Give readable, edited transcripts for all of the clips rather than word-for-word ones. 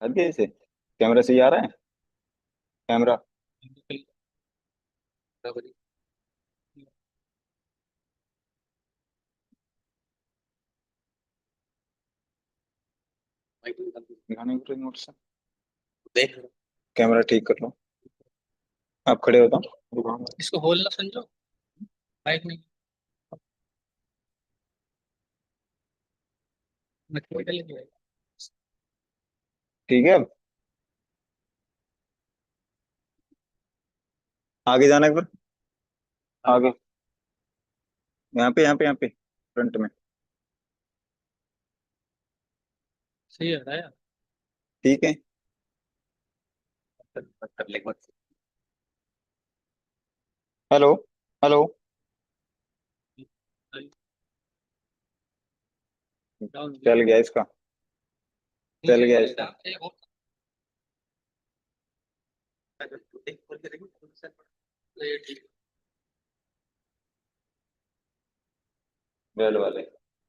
हद गए इसे। कैमरा सही आ रहा है। कैमरा। दिखाने को रिमोट से। देख। कैमरा ठीक कर लो। आप खड़े हो तो दिखाऊंगा। इसको होल ना समझो। माइक नहीं। मैकेनिकल नहीं है। ठीक है। अब आगे जाना एक बार। आगे। यहाँ पे फ्रंट में। सही है यार। ठीक है। कर ले एक बार। हेलो। हेलो। चल गया इसका। चल गया इसका। रेड वाले।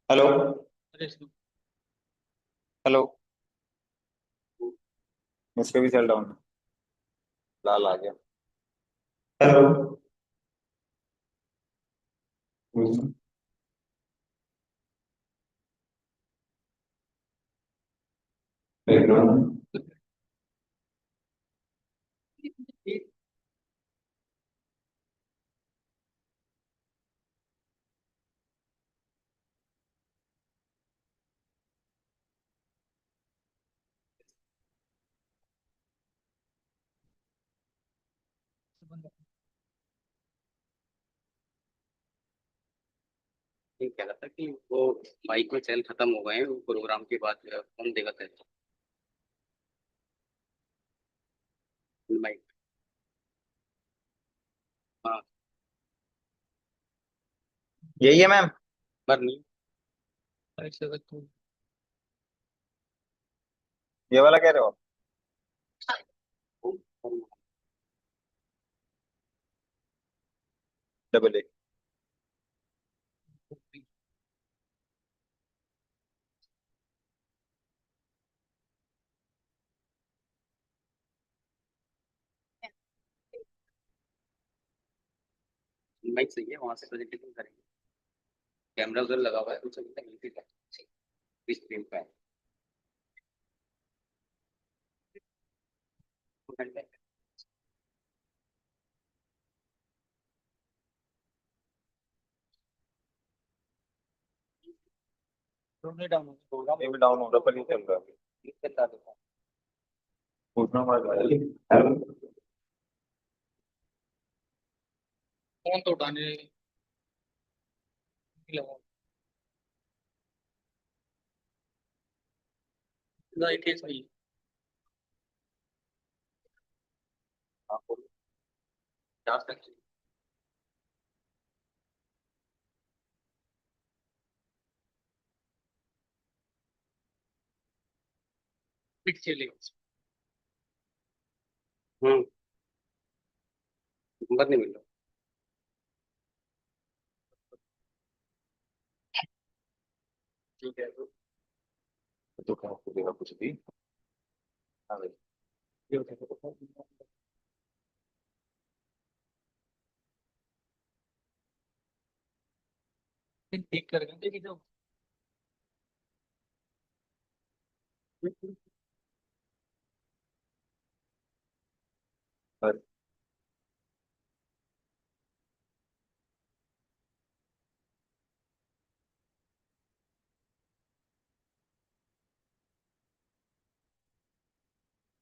हेलो। हेलो। इसका भी सेल डाउन। लाल आ गया। हेलो। बैकग्राउंड। ये कह रहा था कि वो बाइक में सेल खत्म हो गए हैं, वो प्रोग्राम के बाद कौन देगा सेल। बाइक। हाँ। यही है मैम। पर नहीं। ऐसे अगर तू ये वाला कह रहे हो आप। Double A. बाइक सही है, वहां से प्रेजेंटेशन करेंगे। कैमरा उधर लगा हुआ है, कुछ अभी तक नहीं दिखा। इस स्क्रीन पे है। दोनों डाउन हो प्रोग्राम, ये भी डाउन हो रहा है, पर ये चल रहा है अभी। ये चल रहा है। पूछना पड़ेगा। हेलो। फोन तो उठाने नहीं लगा। लाइट है सही। आपको 50 तक। फिट चलेगा। नंबर नहीं मिल रहा। ठीक है तो क्या आपको देगा कुछ भी। हाँ भाई। ये होता है तो ठीक कर देंगे जो। पर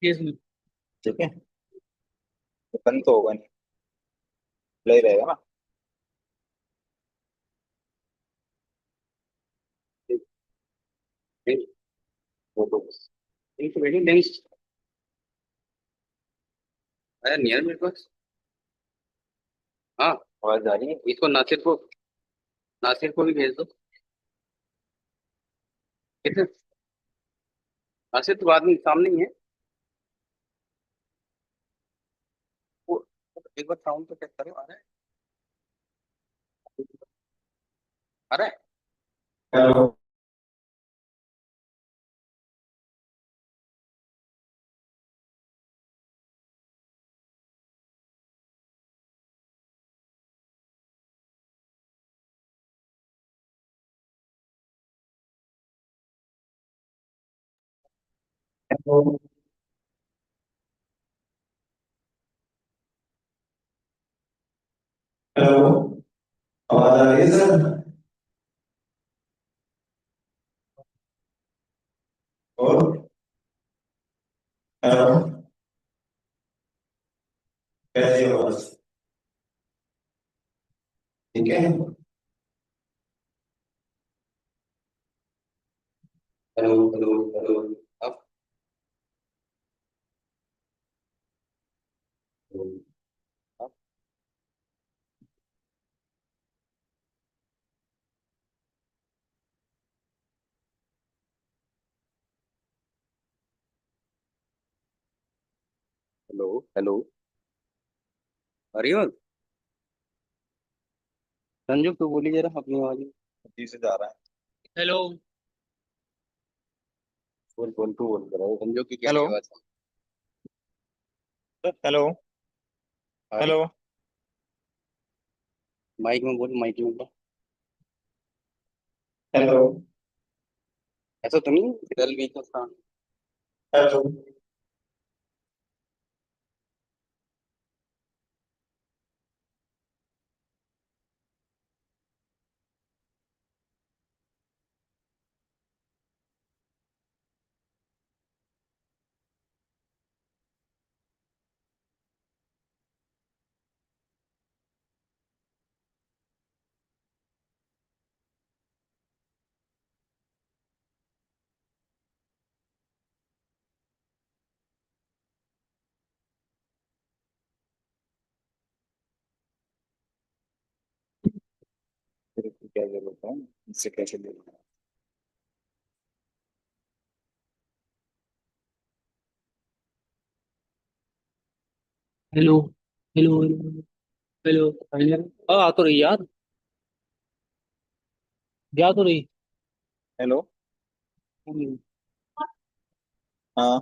ये सुनो। ठीक है। तो बंद तो होगा नहीं। प्ले रहेगा ना। ठीक। ठीक। वो तो एक वेडिंग नहीं। अरे नियर मेरे पास। हाँ। आवाज आ रही है, इसको नासिर को भी भेज दो। कितने। नासिर तो आदमी सामने ही है। वो एक बार साउंड तो चेक करो, आ रहा है। आ रहा है। हेलो। हेलो। आवाज आ रही है सर? और हेलो। कैसी आवाज? ठीक है। Hello hello hello. अब अब हेलो हेलो। अरे संजू तू बोली जरा अपनी आवाज जी से जा रहा है। हेलो। बोल बोल तू बोल रहा है संजू की क्या हेलो आवाज हेलो आ रही हेलो। माइक में बोल माइक में बोल हेलो। ऐसा तो नहीं इधर भी तो था हेलो। तेरे को क्या जरूरत है इससे कैसे ले? Hello hello hello hello hello. हाँ आ तो रही यार। जा तो रही। हेलो। हम्म, हाँ।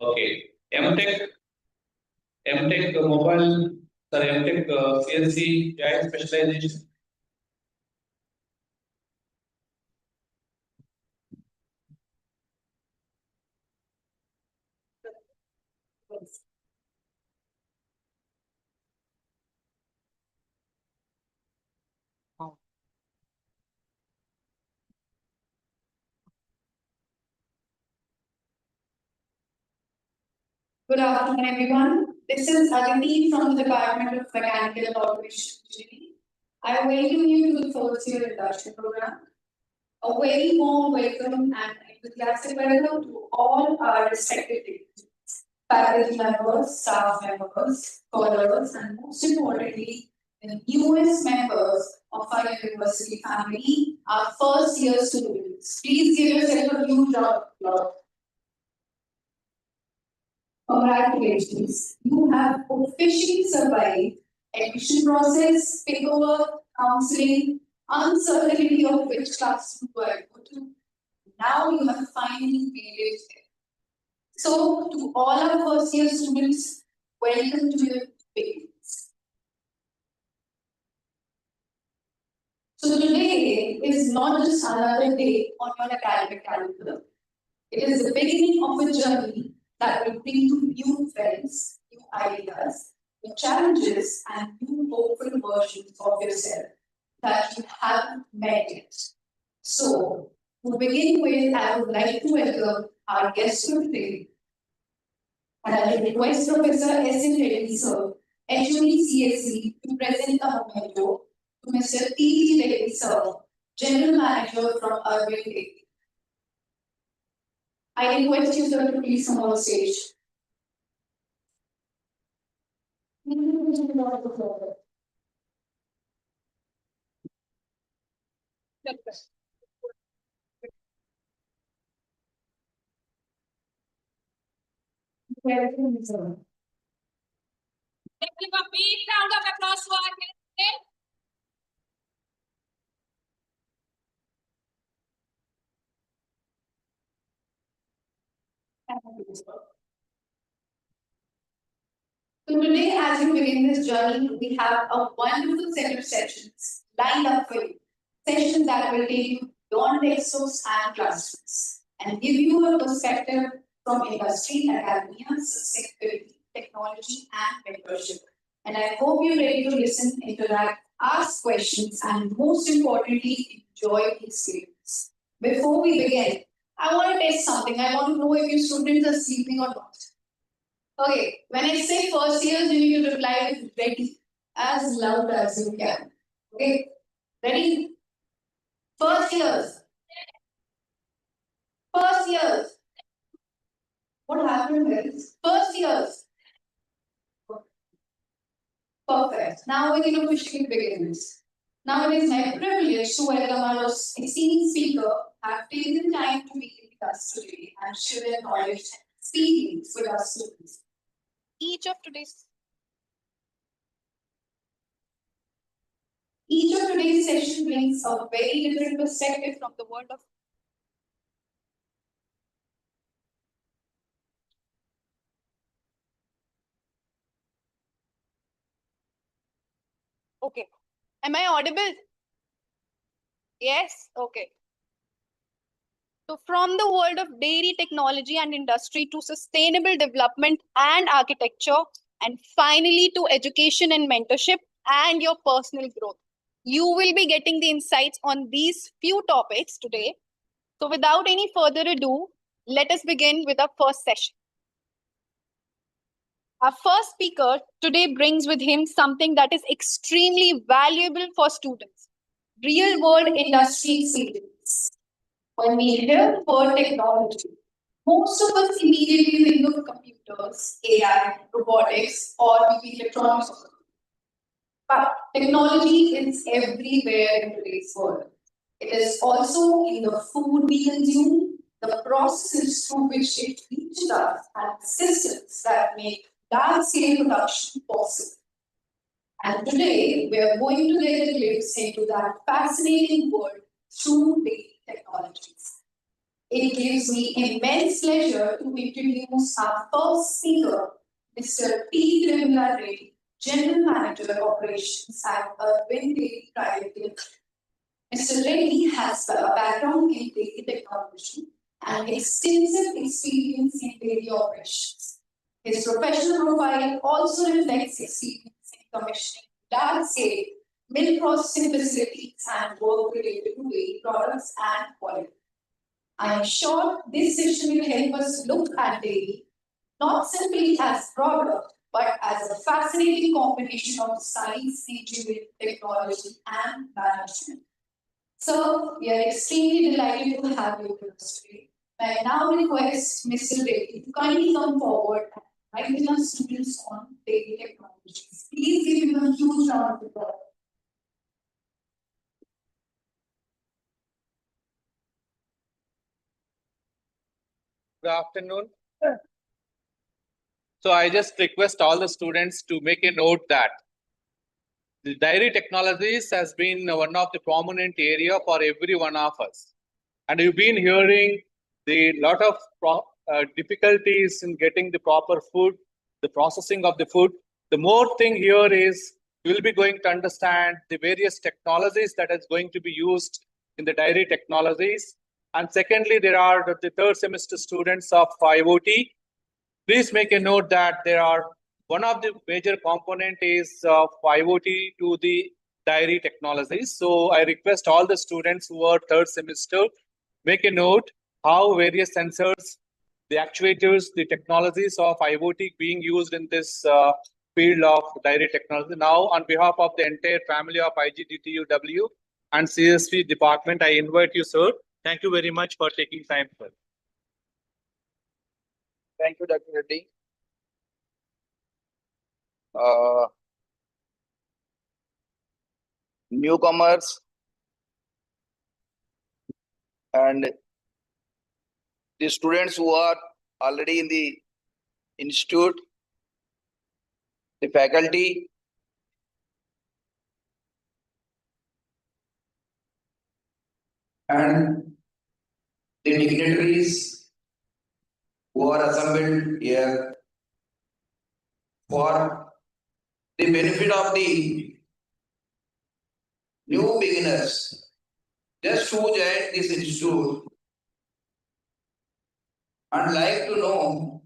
Okay. M Tech mobile, sorry, M Tech CNC, AI specialization. Good afternoon, everyone. This is Aditi from the Department of Mechanical and Automation Engineering. I welcome you to the fourth year induction program. A very warm welcome and enthusiastic welcome to all our respected teams, faculty members, staff members, scholars, and most importantly, the newest members of our university family, our first year students. Please give yourself a huge round of applause. Congratulations, you have officially survived admission process, paperwork, counseling, uncertainty of which class you are go to. Now you have finally made it there. So, to all our first year students, welcome to your beginnings. So, today is not just another day on your academic calendar, it is the beginning of a journey that will bring you new friends, new ideas, new challenges, and new hopeful versions of yourself that you haven't met yet. So, to begin with, I would like to welcome our guest for today, and I will request Professor S.N. Reddy, sir, HOD CSC, to present a memento to Mr. T.T. Reddy, sir, General Manager from Urban Day. I request you, sir, to please come on stage. Welcome, sir. Let's give a big round of applause to our guest. So today, as we begin this journey, we have a wonderful set of sessions lined up for you. Sessions that will take you beyond textbooks and classrooms and give you a perspective from industry, academia, sustainability, technology, and mentorship. And I hope you're ready to listen, interact, ask questions, and most importantly, enjoy the experience. Before we begin, I want to test something. I want to know if your students are sleeping or not. Okay, when I say first years, you need to reply with ready as loud as you can. Okay, ready? First years. First years. What happened is first years. Perfect. Now we're going to officially begin this. Now it is my privilege to welcome our esteemed speaker who have taken time to be with us today and share their knowledge and experience with our students. Each of today's session brings a very different perspective from the world of okay. Am I audible? Yes, okay. So from the world of dairy technology and industry to sustainable development and architecture, and finally to education and mentorship and your personal growth. You will be getting the insights on these few topics today. So without any further ado, let us begin with our first session. Our first speaker today brings with him something that is extremely valuable for students. Real world industry experience. When we hear the word technology, most of us immediately think of computers, AI, robotics, or maybe electronics. But technology is everywhere in today's world. It is also in the food we consume, the processes through which it reaches us, and the systems that make large-scale production possible. And today, we are going to get a glimpse into that fascinating world through big technologies. It gives me immense pleasure to introduce our first speaker, Mr. P. Grimla Reddy, General Manager Operations at Urban Dairy Private Limited. Mr. Reddy has a background in dairy technology and extensive experience in dairy operations. His professional profile also reflects experience in commissioning large-scale milk processing facilities and work related to dairy products and quality. I am sure this session will help us look at dairy not simply as product, but as a fascinating combination of science, engineering, technology, and management. So, we are extremely delighted to have you with us today. I now request Mr. Reddy to kindly come forward and enlighten our students on dairy technologies. Please give him a huge round of applause. Good afternoon. So I just request all the students to make a note that the dairy technologies has been one of the prominent area for every one of us. And you've been hearing the lot of difficulties in getting the proper food, the processing of the food. The more thing here is you will be going to understand the various technologies that is going to be used in the dairy technologies. And secondly, there are the third semester students of IoT. Please make a note that there are one of the major component is of IoT to the dairy technologies. So I request all the students who are third semester, make a note how various sensors, the actuators, the technologies of IoT being used in this field of dairy technology. Now, on behalf of the entire family of IGDTUW and CSV department, I invite you, sir. Thank you very much for taking time, sir. Thank you, Dr. Reddy. Newcomers and the students who are already in the institute, the faculty, and the dignitaries who are assembled here for the benefit of the new beginners just who joined this institute and like to know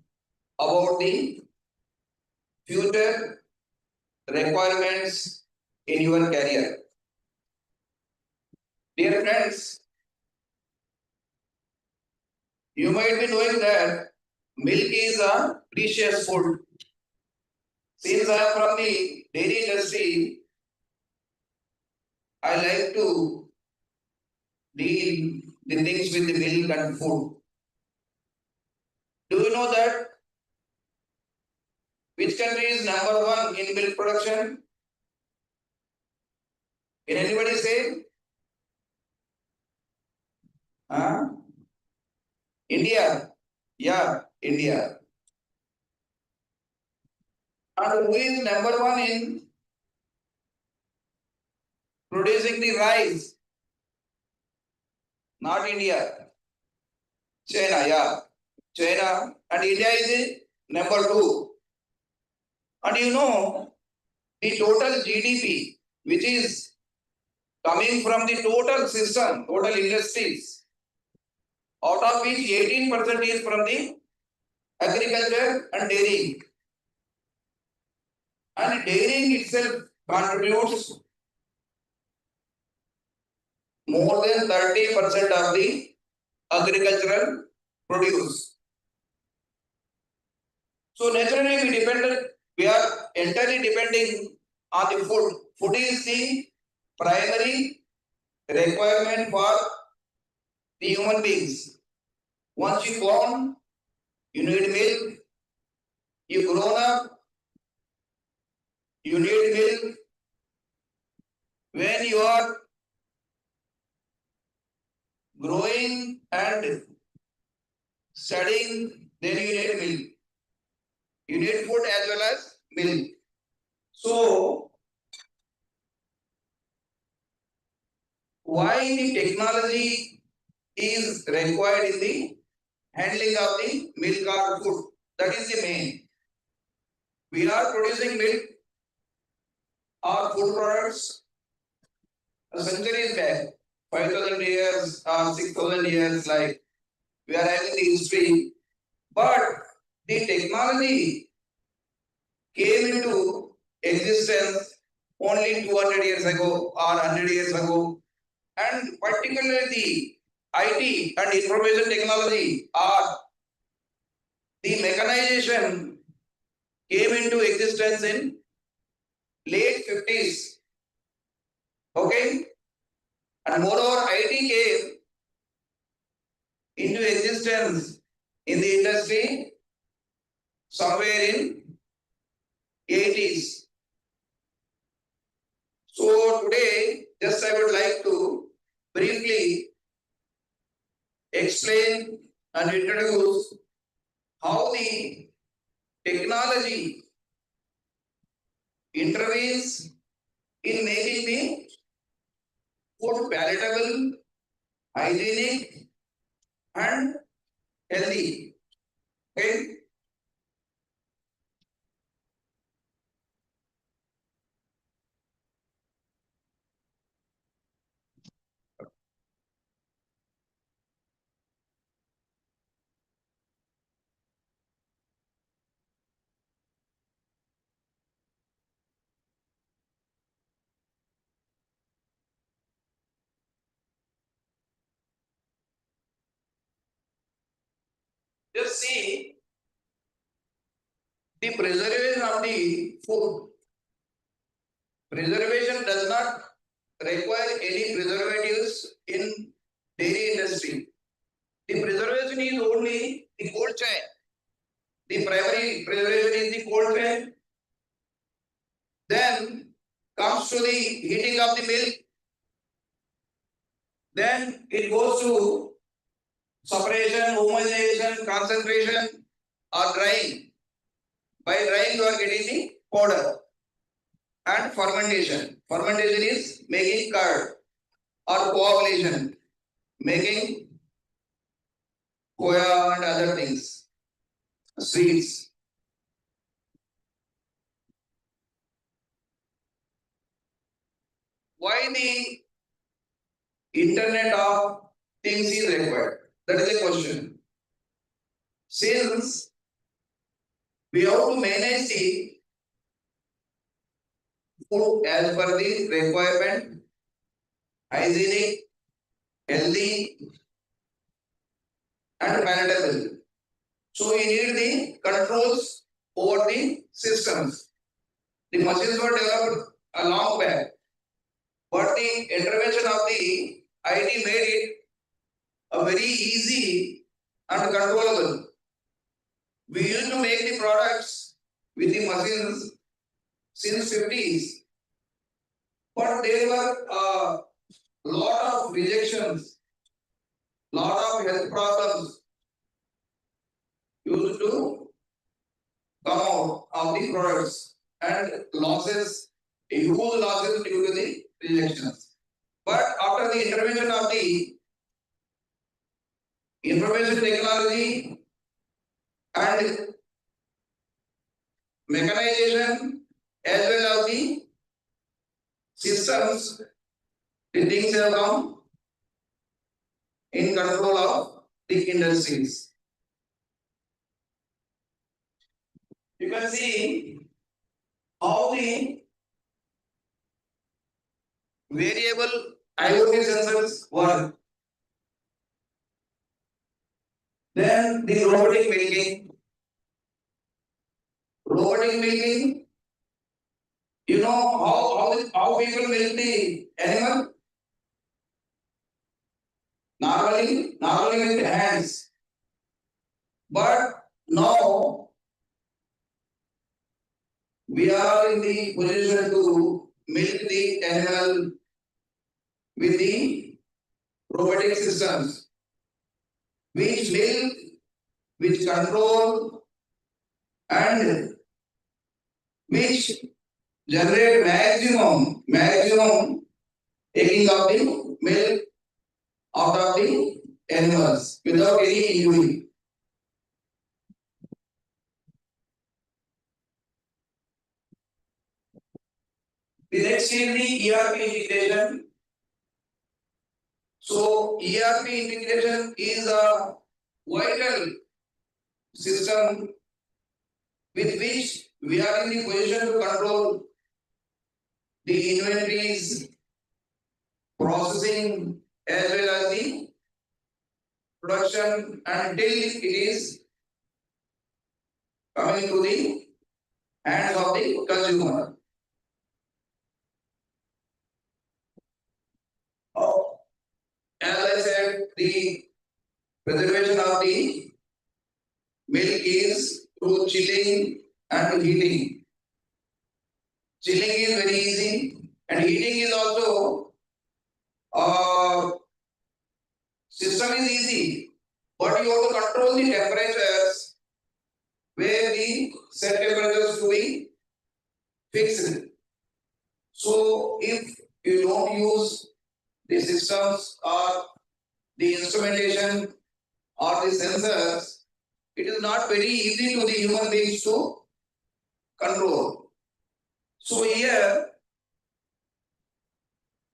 about the future requirements in your career. Dear friends, you might be knowing that milk is a precious food. Since I am from the dairy industry, I like to deal the things with the milk and food. Do you know that which country is number one in milk production? Can anybody say? India. Yeah, India. And who is number one in producing the rice? Not India. China, yeah. China and India is the number two. And you know, the total GDP, which is coming from the total system, total industries, out of which 18% is from the agriculture and dairying. And dairying itself contributes more than 30% of the agricultural produce. So naturally we are entirely depending on the food. Food is the primary requirement for the human beings. Once you born, you need milk. You grown up, you need milk. When you are growing and studying, then you need milk. You need food as well as milk. So, why the technology is required in the handling of the milk or food. That is the main. We are producing milk or food products centuries back, 5,000 years or 6,000 years, like we are having the history. But the technology came into existence only 200 years ago or 100 years ago. And particularly the IT and information technology or the mechanization came into existence in late 50s. Okay? And moreover, IT came into existence in the industry somewhere in 80s. So today, just I would like to briefly explain and introduce how the technology intervenes in making the food palatable, hygienic, and healthy. Okay? Just see the preservation of the food. Preservation does not require any preservatives in dairy industry. The preservation is only the cold chain. The primary preservation is the cold chain. Then comes to the heating of the milk. Then it goes to separation, homogenization, concentration, or drying. By drying, you are getting the powder. And fermentation. Fermentation is making curd or coagulation, making koya and other things, sweets. Why the Internet of Things is required? That is a question. Since we have to manage the food as per the requirement, hygienic, healthy, and palatable. So we need the controls over the systems. The machines were developed a long back, but the intervention of the IT made it a very easy and controllable. We used to make the products with the machines since 50s, but there were a lot of rejections, lot of health problems used to come out of the products and losses, huge losses due to the rejections. But after the intervention of the information technology and mechanization as well as the systems, the things have come in control of the industries. You can see how the variable IoT sensors work. Then the robotic milking. Robotic milking, you know how people milk the animal? Normally with the hands. But now we are in the position to milk the animal with the robotic systems, which milk, which control, and which generate maximum taking of the milk out of the animals without any injury. The next is the ERP integration. So ERP integration is a vital system with which we are in the position to control the inventories, processing, as well as the production until it is coming to the hands of the consumer. Oh, as I said, the preservation of the milk is through chilling and heating. Chilling is very easy, and heating is also system is easy, but you have to control the temperatures where the set temperatures to be fixed. So if you don't use the systems or the instrumentation or the sensors, it is not very easy to the human beings to control. So here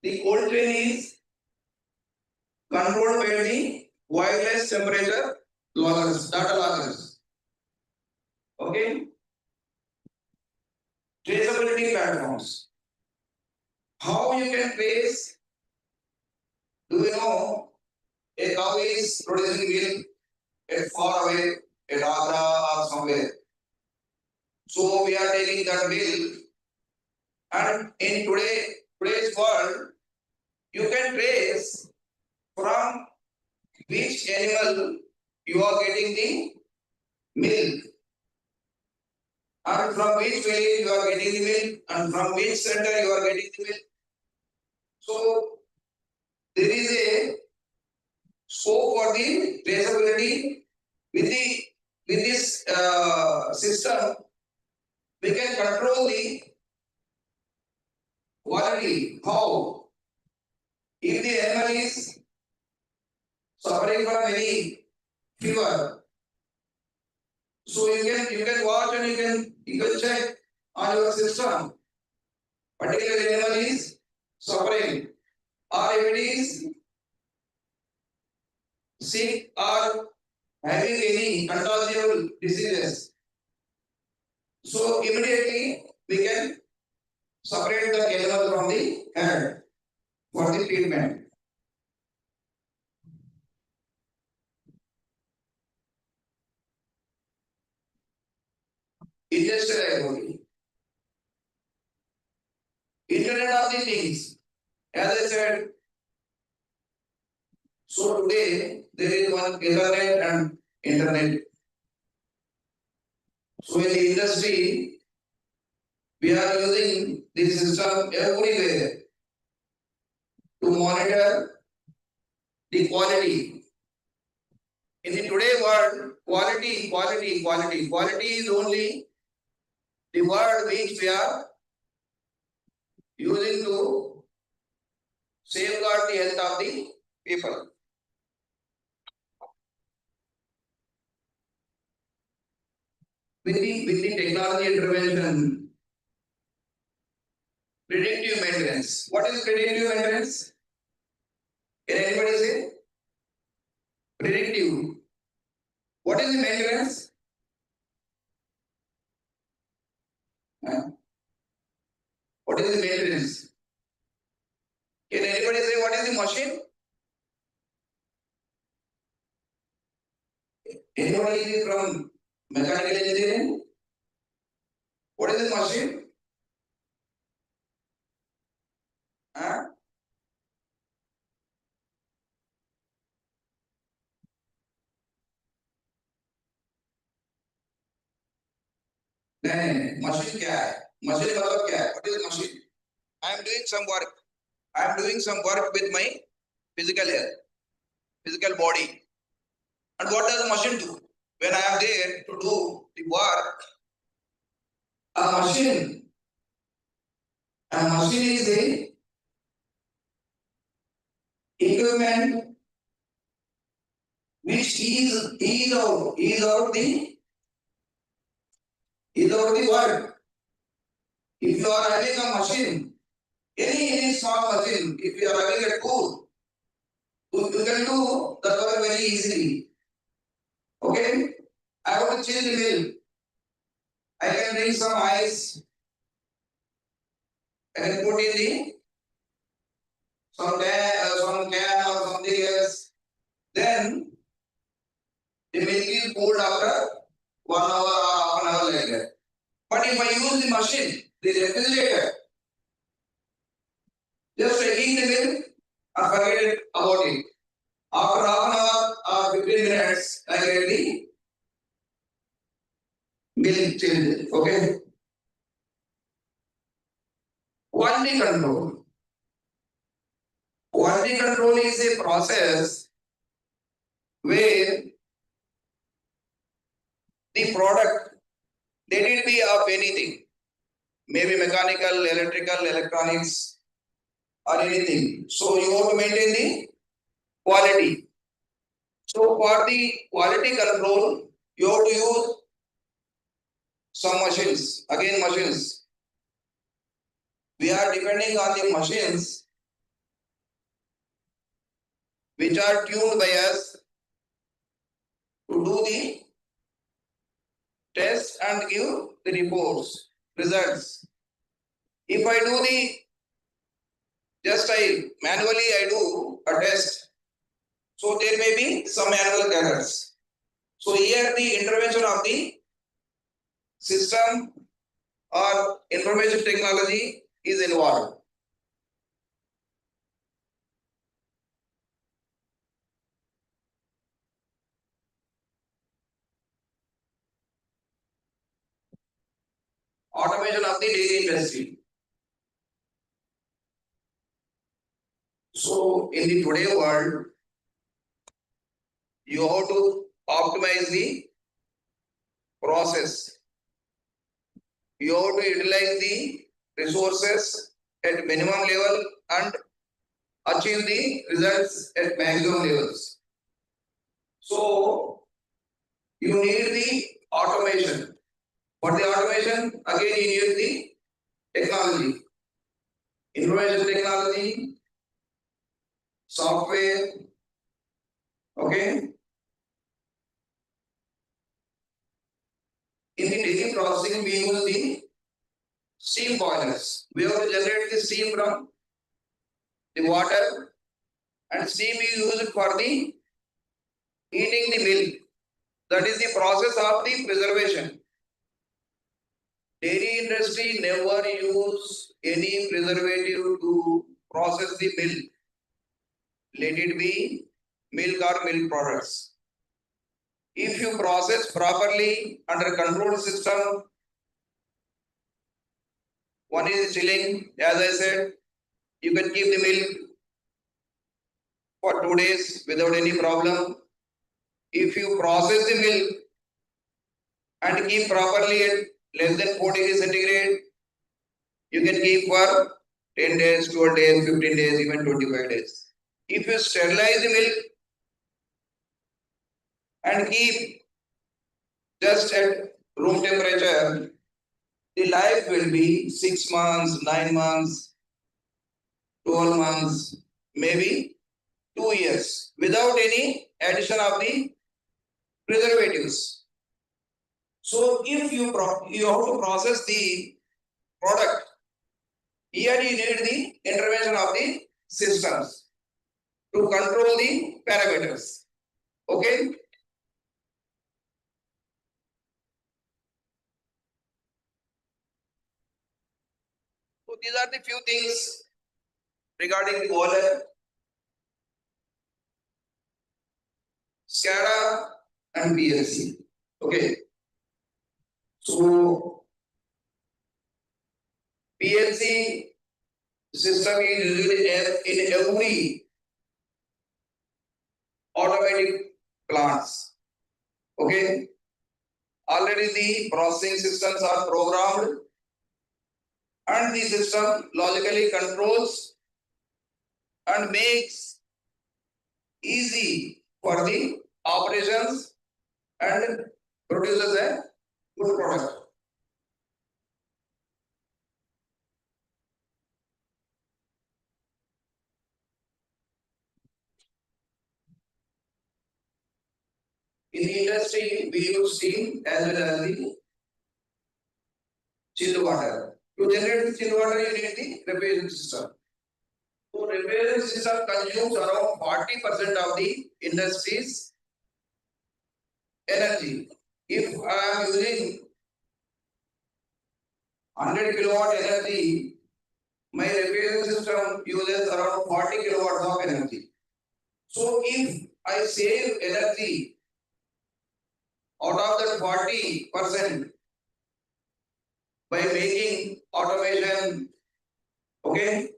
the cold chain is controlled by the wireless temperature loggers, data loggers. Okay. Traceability platforms. How you can trace? Do you know a cow is producing milk at far away at Agra or somewhere? So we are taking that milk, and in today's world, you can trace from which animal you are getting the milk, and from which village you are getting the milk, and from which center you are getting the milk. So there is a scope for the traceability with this system. We can control the quality. How? If the animal is suffering from any fever, so you can watch and you can check on your system. Particular animal is suffering, or if it is sick or having any contagious diseases. So immediately we can separate the animal from the herd for the treatment. Industrial IoT. Internet of the things. As I said, so today there is one Ethernet and internet. So in the industry, we are using this system everywhere to monitor the quality. In the today world, quality is only the word which we are using to safeguard the health of the people. With the technology intervention, predictive maintenance. What is predictive maintenance? Can anybody say? Predictive. What is the maintenance? What is the maintenance? Can anybody say what is the machine? Anybody is from mechanical engineering? What is the machine? Machine क्या है? Machine मतलब क्या है? What is machine? I am doing some work. I am doing some work with my physical health, physical body. And what does the machine do? When I am there to do the work, a machine is the equipment He is out the word. If you are having a machine, any small machine, if you are having a tool, you can do the work very easily. Okay? I want to change the mill. I can bring some ice. I can put in the some can or something else. Then the milk is cooled after 1 hour or half an hour like that. But if I use the machine, the refrigerator, just taking the milk and forget about it. After half an hour or 15 minutes, I get the milk changed. Okay. Quality control. Quality control is a process where the product, let it be of anything, maybe mechanical, electrical, electronics, or anything. So you want to maintain the quality. So for the quality control, you have to use some machines. Again, machines. We are depending on the machines which are tuned by us to do the test and give the reports, results. If I do manually I do a test, so there may be some manual errors. So here the intervention of the system or information technology is involved. Automation of the dairy industry. So in the today world, you have to optimize the process. You have to utilize the resources at minimum level and achieve the results at maximum levels. So you need the automation. For the automation, again you need the technology, information technology, software. Okay. In the dairy processing, we use the steam boilers. We have to generate the steam from the water, and steam is used for the heating the milk. That is the process of the preservation. Dairy industry never use any preservative to process the milk. Let it be milk or milk products. If you process properly under controlled system, one is chilling, as I said, you can keep the milk for 2 days without any problem. If you process the milk and keep properly at less than 4 degrees centigrade, you can keep for 10 days, 12 days, 15 days, even 25 days. If you sterilize the milk and keep just at room temperature, the life will be 6 months, 9 months, 12 months, maybe 2 years without any addition of the preservatives. So if you have to process the product, here you need the intervention of the systems to control the parameters. Okay. So these are the few things regarding the boiler, SCADA and PLC. Okay. So PLC system is used in every automatic plants. Okay. Already the processing systems are programmed and the system logically controls and makes easy for the operations and produces a good product. In the industry, we use steam as well as the chilled water. To generate the chilled water, you need the refrigeration system. So refrigeration system consumes around 40% of the industry's energy. If I am using 100 kilowatt energy, my refrigeration system uses around 40 kilowatts of energy. So if I save energy out of that 40% by making automation, okay?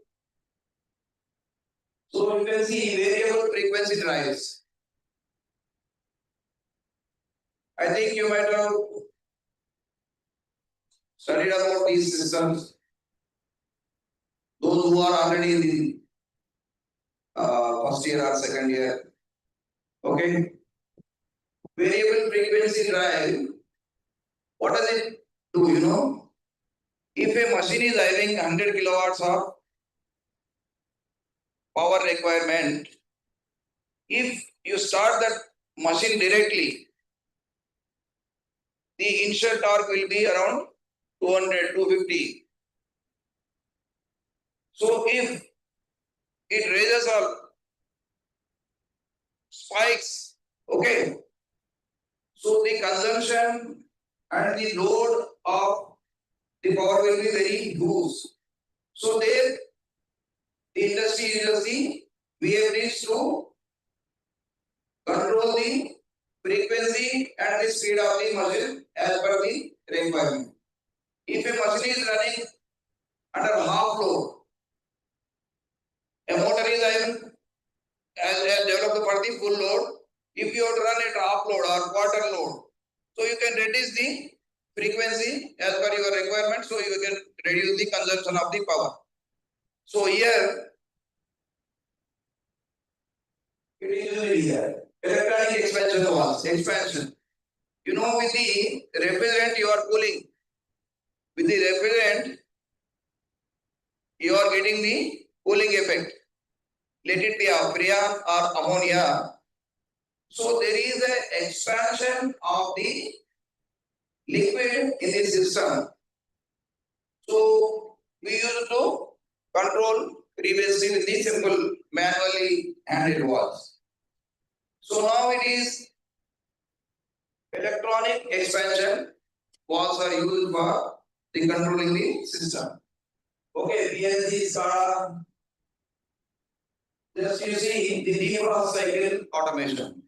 So you can see variable frequency drives. I think you might have studied about these systems. Those who are already in the first year or second year, okay? Variable frequency drive, what does it do, you know? If a machine is having 100 kilowatts of power requirement, if you start that machine directly, the initial torque will be around 200, 250. So if it raises or spikes, okay, so the consumption and the load of the power will be very huge. So there, the industry uses the VFDs to control the frequency and the speed of the machine as per the requirement. If a machine is running under half load, a motor is as developed for the full load. If you have to run at half load or quarter load, so you can reduce the frequency as per your requirement, so you can reduce the consumption of the power. So here, it is usually here, electronic expansion valves, expansion. You know, with the refrigerant you are cooling. With the refrigerant, you are getting the cooling effect. Let it be freon or ammonia. So there is an expansion of the liquid in the system. So we used to control previously with the simple manually handled valves. So now it is electronic expansion valves are used for the controlling the system. Okay, PLC, SCADA. Just you see the defrost cycle automation.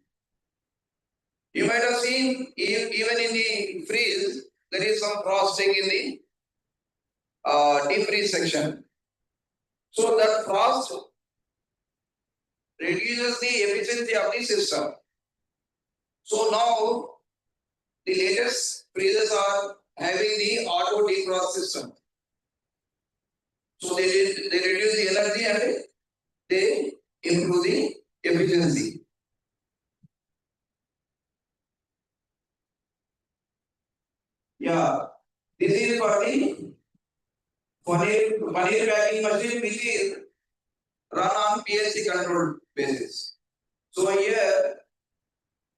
You might have seen even in the freeze, there is some frosting in the defreeze section. So that frost reduces the efficiency of the system. So now the latest freezers are having the auto defrost system. So they reduce the energy and they improve the efficiency. Yeah, this is for the paneer packing machine which is run on PLC controlled basis. So here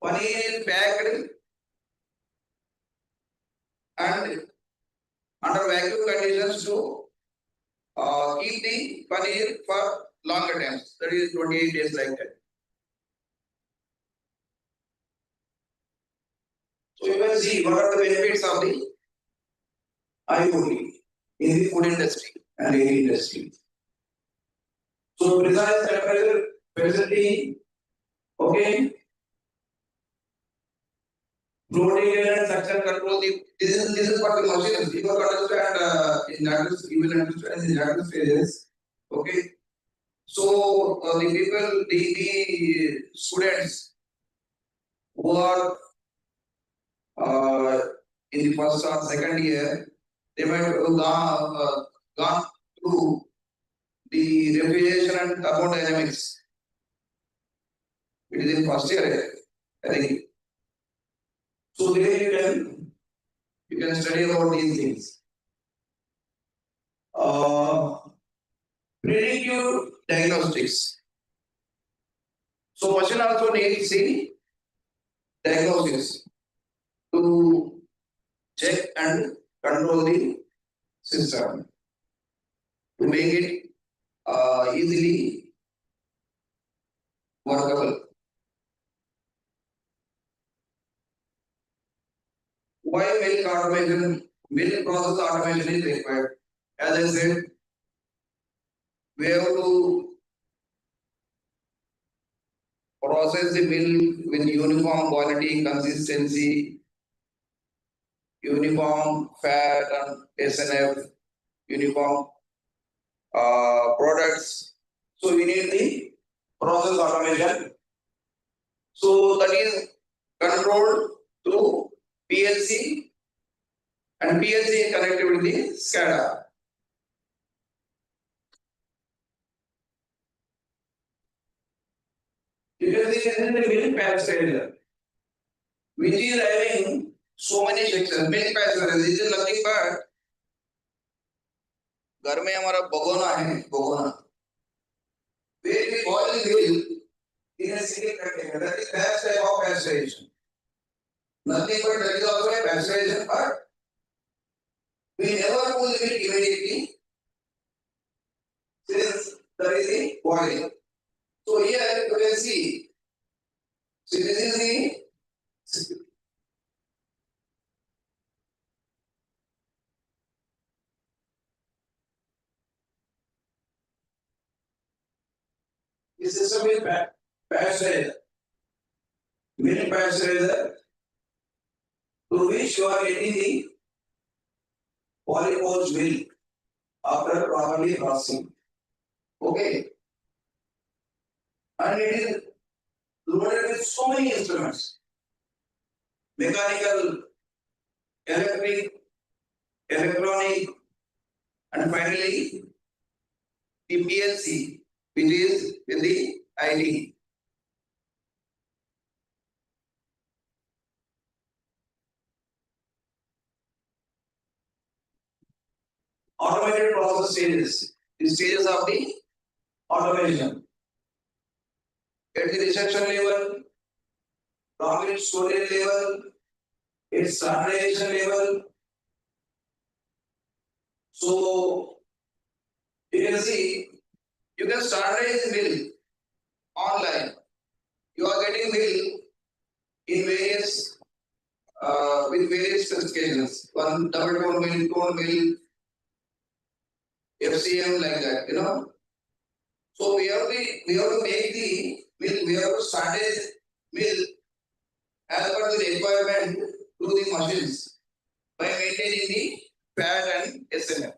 paneer is packed and under vacuum conditions to keep the paneer for longer times, that is 28 days like that. So you can see what are the benefits of the IoT in the food industry and dairy industry. So precise temperature facility, okay. Floating and suction control. This is what the machine is. You have to understand you will understand in the phases. Okay. So the people, the students who are in the first or second year, they might have gone through the refrigeration and thermodynamics. It is in first year. I think. So there you can study about these things. Predictive diagnostics. So machine also needs the diagnosis to check and control the system to make it easily workable. Why milk automation, milk process automation is required? As I said, we have to process the milk with uniform quality, consistency, uniform fat and SNF, uniform products. So we need the process automation. So that is controlled through PLC and PLC is connected with the SCADA. You can see this is the milk pasteurizer, which is having so many sections. Milk pasteurizer, this is nothing but घर में हमारा भगोना है भगोना where we boil the milk in a single container. That is best type of pasteurization. Nothing but that is also a pasteurization, but we never pull the milk immediately since there is the boiling. So here you can see. So this is the this system is pasteurizer. Milk pasteurizer through which you are getting the polypose milk after properly processing. Okay. And it is loaded with so many instruments. Mechanical, electric, electronic, and finally the PLC, which is in the IT. Automated process stages, the stages of the automation. At the reception level, document storage level, its standardization level. So you can see, you can standardize milk online. You are getting milk in various with various specifications. One double tone milk, FCM like that, you know. So we have to make the milk, we have to standardize milk as per the requirement to the machines by maintaining the fat and SNF.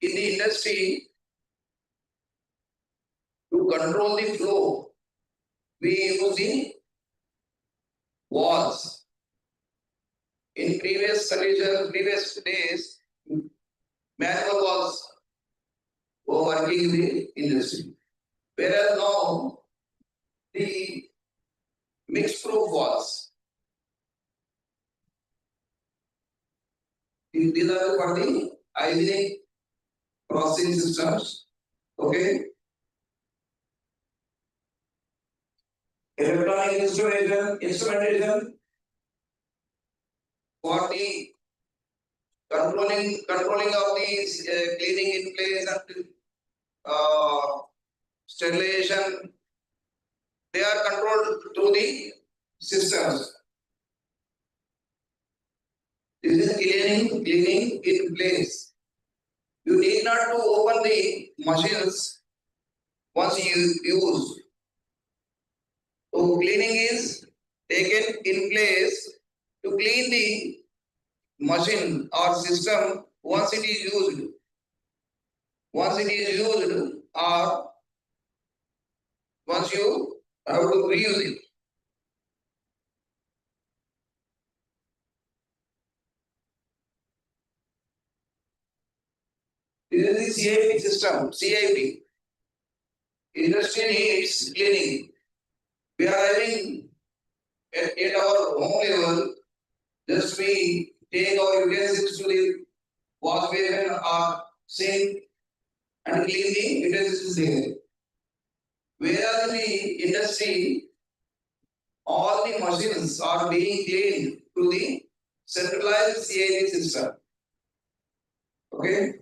In the industry, to control the flow, we use the walls. In previous days, manual walls were working in the industry. Whereas now, the mixed proof walls. These are for the hygienic processing systems. Okay. Electronic instrumentation for the controlling of the cleaning in place and sterilization. They are controlled through the systems. This is cleaning in place. You need not to open the machines once you use. So cleaning is taken in place to clean the machine or system once it is used. Once it is used or once you have to reuse it. This is the CIP system, CIP. Industry needs cleaning. We are having at our home level, just we take our utensils to the wash basin or sink and clean the utensils there. Whereas in the industry, all the machines are being cleaned through the centralized CIP system. Okay.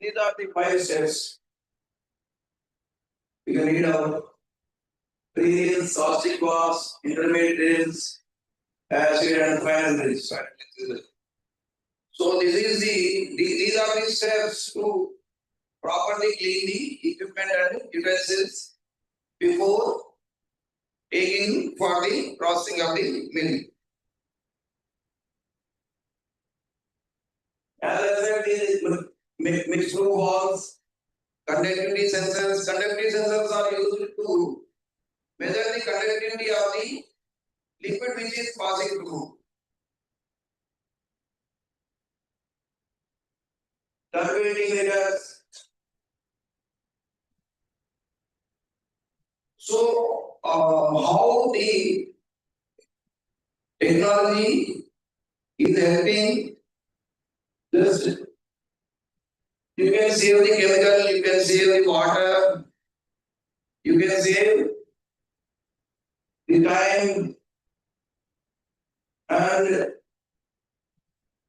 These are the 5 steps. We can read out pre-rinse, caustic wash, intermediate rinse, acid and final rinse. So this is these are the steps to properly clean the equipment and utensils before taking for the processing of the milling. As I said, the mixed flow valves, conductivity sensors. Conductivity sensors are used to measure the conductivity of the liquid which is passing through. Turbidity meters. So, how the technology is helping? Just you can save the chemical, you can save the water, you can save the time and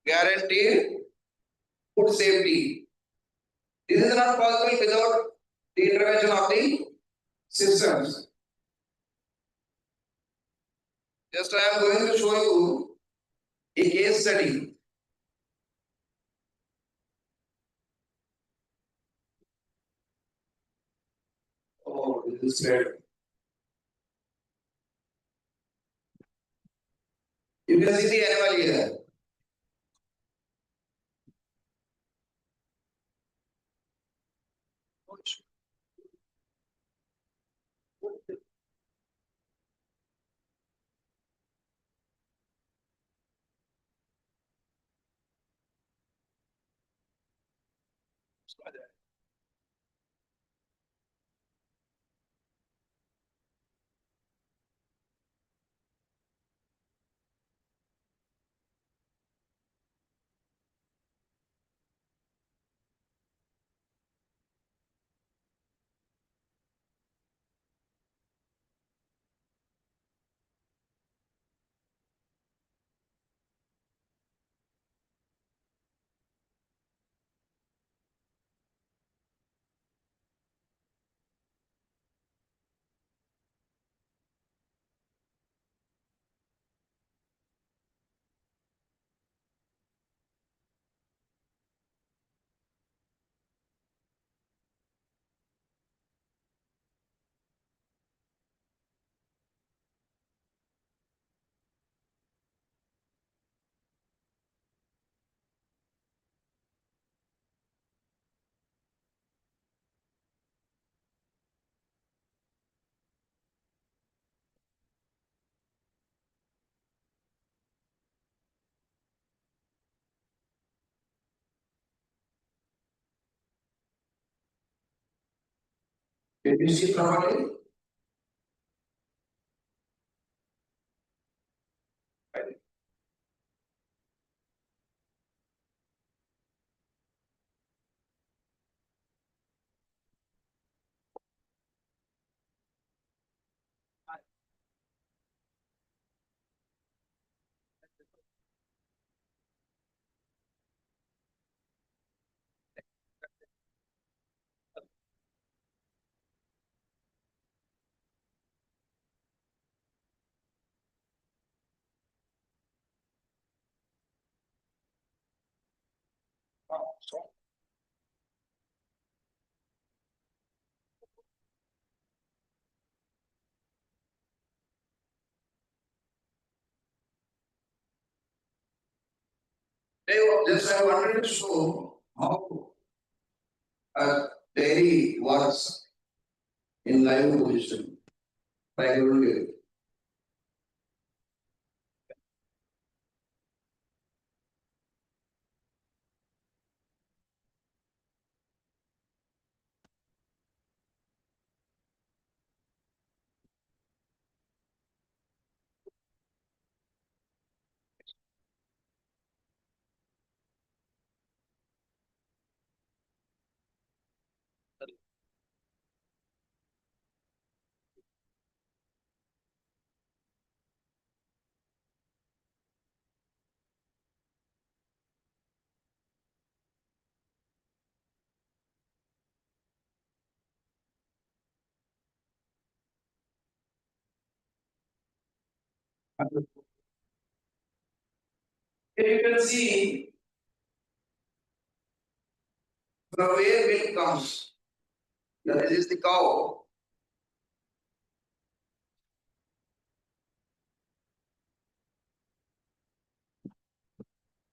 guarantee food safety. This is not possible without the intervention of the systems. Just I am going to show you a case study. Oh, this is great. You can see the animal here. Can you see properly? So just I wanted to show how a dairy works in live position. Like Here you can see from where milk comes. Now, this is the cow.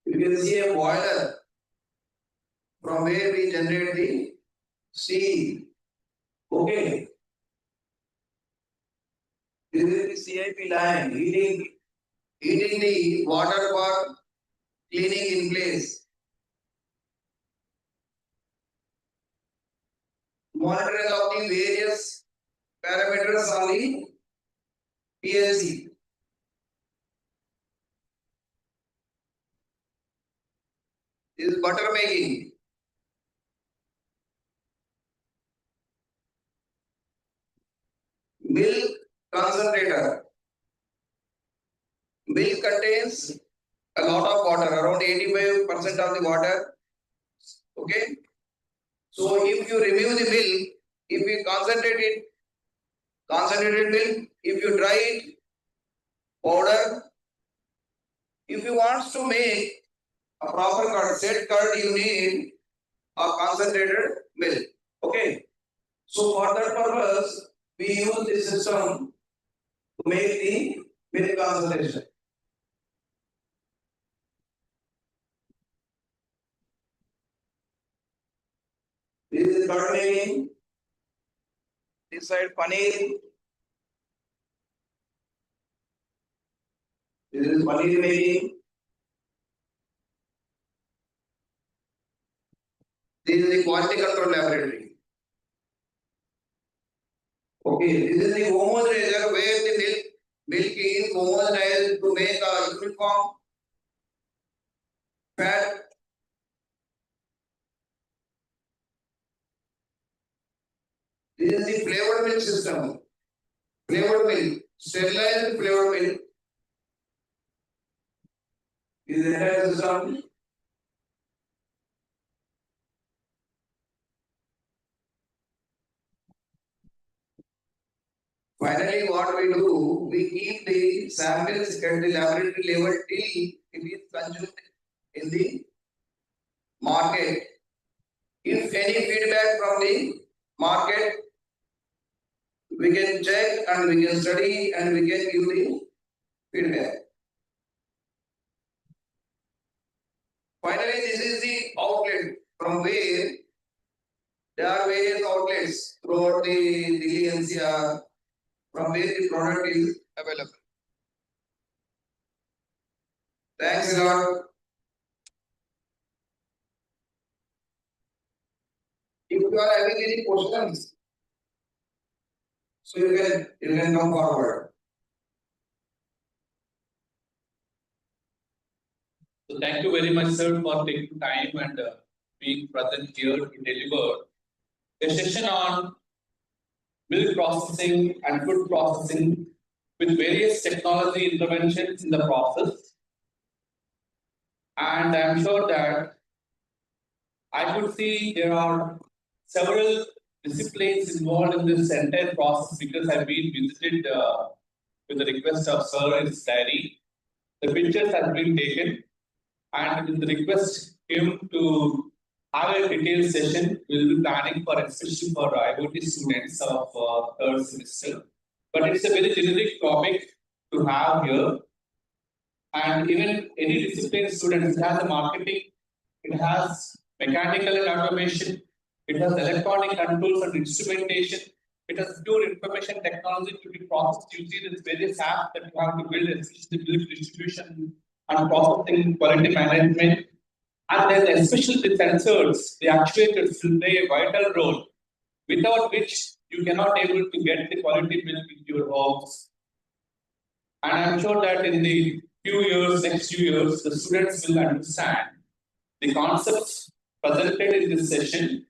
You can see a boiler from where we generate the steam. Okay. This is the CIP line heating the water for cleaning in place. Monitoring of the various parameters on the PLC. This is butter making. Milk concentrator. Milk contains a lot of water, around 85% of the water. Okay. So if you remove the milk, if you concentrated milk, if you dry it, powder, if you want to make a proper curd, set curd, you need a concentrated milk. Okay. So for that purpose, we use this system to make the milk concentration. This is curd making. This side paneer. This is paneer making. This is the quality control laboratory. Okay, this is the homogenizer where the milk is homogenized to make a uniform fat. This is the flavored milk system. Flavored milk, sterilized flavored milk. This is the entire system. Finally, what we do, we keep the samples at the laboratory level till it is consumed in the market. If any feedback from the market, we can check and we can study and we can give the feedback. Finally, this is the outlet from where there are various outlets throughout the Delhi NCR from where the product is available. Thanks a lot. If you are having any questions, so you can come forward. So thank you very much, sir, for taking time and being present here to deliver a session on milk processing and food processing with various technology interventions in the process. And I'm sure that I could see there are several disciplines involved in this entire process because I've been visited with the request of Sir in his diary. The pictures have been taken, and with the request him to have a detailed session, we'll be planning for especially for IoT students of third semester. But it's a very generic topic to have here. And even any discipline students, it has a marketing, it has mechanical and automation, it has electronic controls and instrumentation, it has pure information technology to be processed using these various apps that you have to build, especially milk distribution and processing, quality management. And then especially the sensors, the actuators will play a vital role, without which you cannot able to get the quality milk into your homes. And I'm sure that in the next few years, the students will understand the concepts presented in this session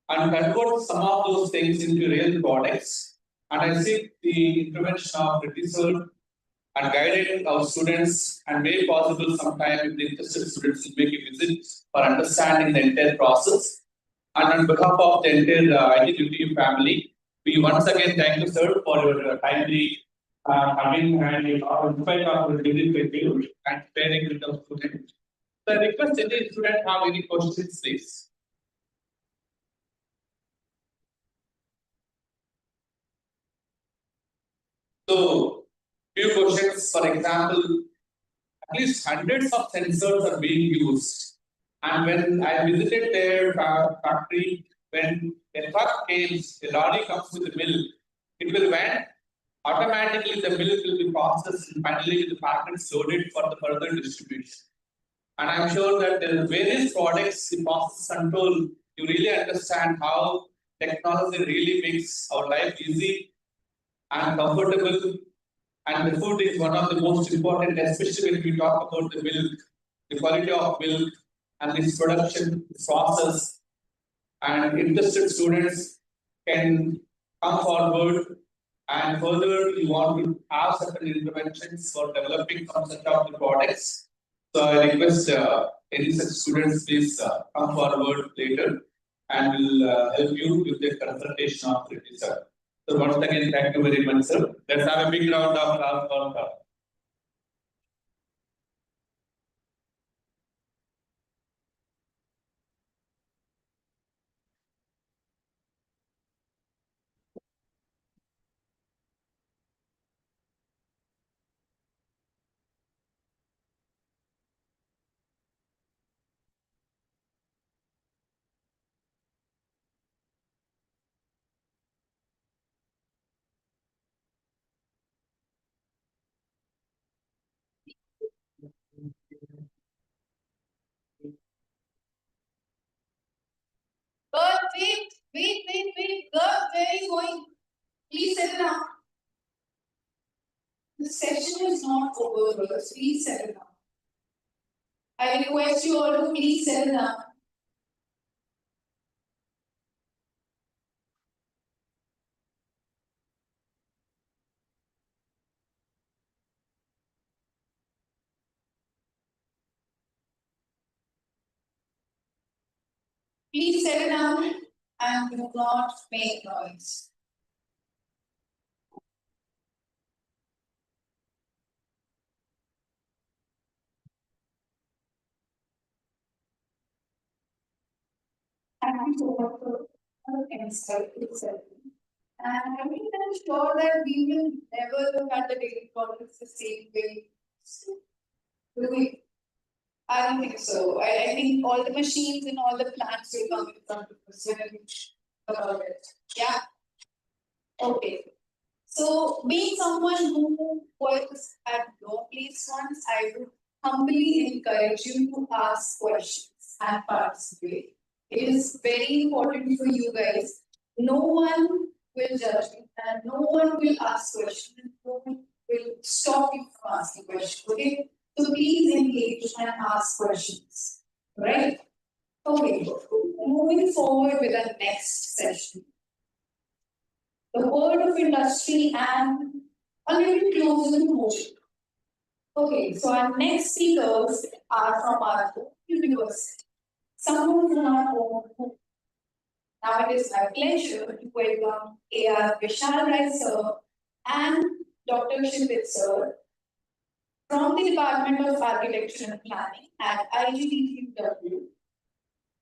and convert some of those things into real products. And I seek the intervention of the teacher and guiding our students, and made possible sometime if the interested students will make a visit for understanding the entire process. And on behalf of the entire ITQT family, we once again thank you, sir, for your timely having an insight of the degree review and sharing with the students. So I request any student have any questions, please. So, few questions, for example, at least hundreds of sensors are being used. And when I visited their factory, when a truck comes, a lorry comes with the milk, it will vent. Automatically, the milk will be processed and finally the packets loaded for the further distribution. And I'm sure that there are various products in process control. You really understand how technology really makes our life easy and comfortable. And the food is one of the most important, especially when we talk about the milk, the quality of milk, and this production process. And interested students can come forward and further you want to have certain interventions for developing some such of the products. So I request any such students please come forward later and will help you with the consultation of the sir. So once again, thank you very much, sir. Let's have a big round of applause for her. Girl, wait. Girl, where are you going? Please settle down. The session is not over, girls. Please settle down. I request you all to please settle down. Please settle down and do not make noise. Thank you for insight itself. And I mean, I'm sure that we will never look at the daily politics the same way. Do we? I don't think so. I think all the machines and all the plants will come in front of us about it. Yeah. Okay. So, being someone who works at your place once, I would humbly encourage you to ask questions and participate. It is very important for you guys. No one will judge you and no one will ask questions and no one will stop you from asking questions. Okay? So please engage and ask questions. Right? Okay. Moving forward with the next session. The world of industry and a little closer to motion. Okay, so our next speakers are from our own university. Someone from our own home. Now it is my pleasure to welcome A.R. Vishal Rai sir and Dr. Shipit sir from the Department of Architecture and Planning at IGTW.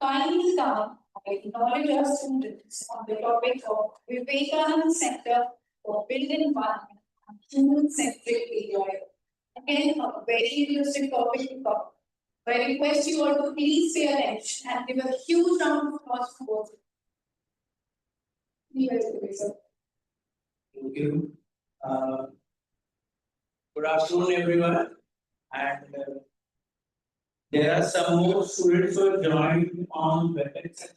Kindly come and acknowledge our students on the topic of Vivekananda Center for Built Environment and Human-Centric AI. Again, a very interesting topic to cover. So I request you all to please pay attention and give a huge round of applause for both. Thank you. Good afternoon, everyone. And there are some more students who have joined on WebEx.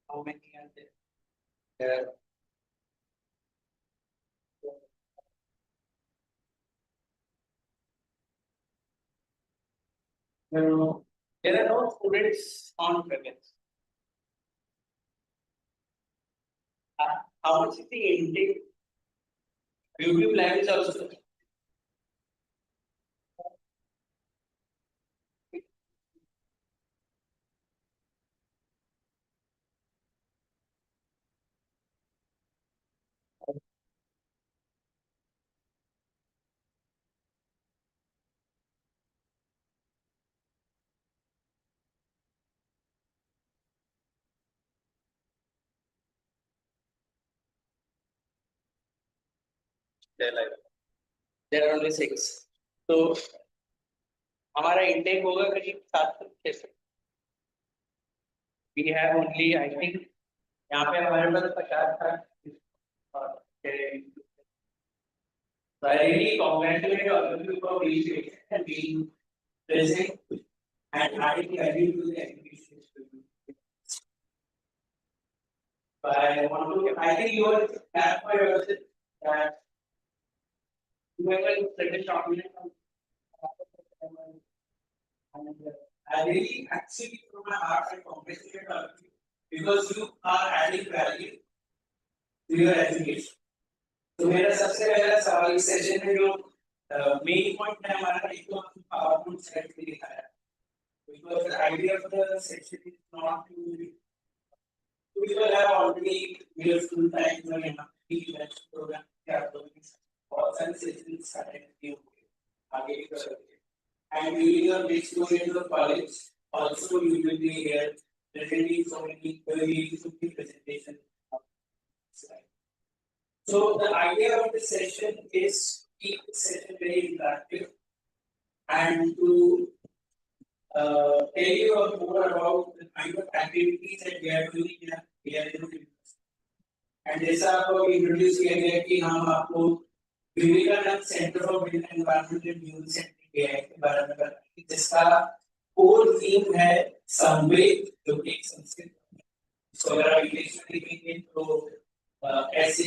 How many are there? There are no students on WebEx. How much is the intake? YouTube live is also. There are only 6. तो हमारा intake होगा करीब 7 से 6. We have only, I think, यहाँ पे हमारे पास 50 था. So I really congratulate all of you for being here and being present and adding value to the education system. But I want to, I think you will have for yourself that whoever is present on it, and I really actually from my heart I congratulate all of you because you are adding value to your education. तो मेरा सबसे पहला सवाल इस session में जो main point है हमारा एक तो पावरपॉइंट स्लाइड में दिखाया because the idea of the section is not to people have already made full time for Induction program क्या बहुत सारे सेशंस started किए हुए आगे भी कर सकते and during your next 2 years of college also you will be here presenting so many very useful presentation. So the idea of the session is to keep the session very interactive and to tell you more about the kind of activities that we are doing in university. And जैसा आपको introduce किया गया कि हम आपको Vivekananda centre for build environment and human centric AI के बारे में बताएंगे जिसका कोर थीम है संवेद जो कि संस्कृत इसको अगर आप इंग्लिश में लिखेंगे तो ऐसे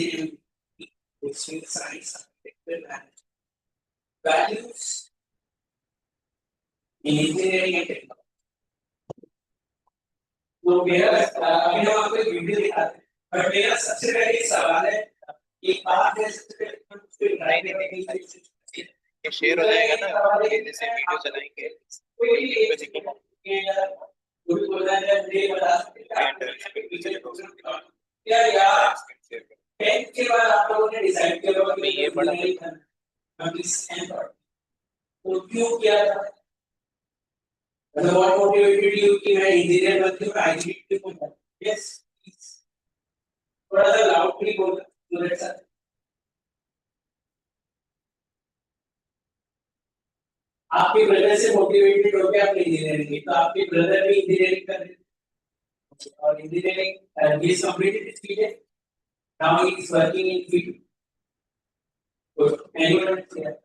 which means science, architecture, and values in engineering and technology. तो मेरा अभी हम आपको एक वीडियो दिखाते हैं, पर मेरा सबसे पहले सवाल है कि आप जैसे ट्राई करने की ये शेयर हो जाएगा ना ये जैसे वीडियो चलाएंगे कोई कोई बोल रहा है ये बता सकते हैं क्या यार 10 के बाद आप लोगों ने डिसाइड किया होगा कि ये बड़ा नहीं था हम इस एंड पर तो क्यों किया था मतलब व्हाट मोटिवेटेड यू कि मैं इंजीनियर बनती हूँ आईटी को यस थोड़ा सा लाउडली बोल तो लेट्स आपके ब्रदर से मोटिवेटेड हो गया आप इंजीनियरिंग की तो आपके ब्रदर भी इंजीनियरिंग कर रहे हैं और engineering he is completed his BTech. Now he is working in field. Good. Anyone here?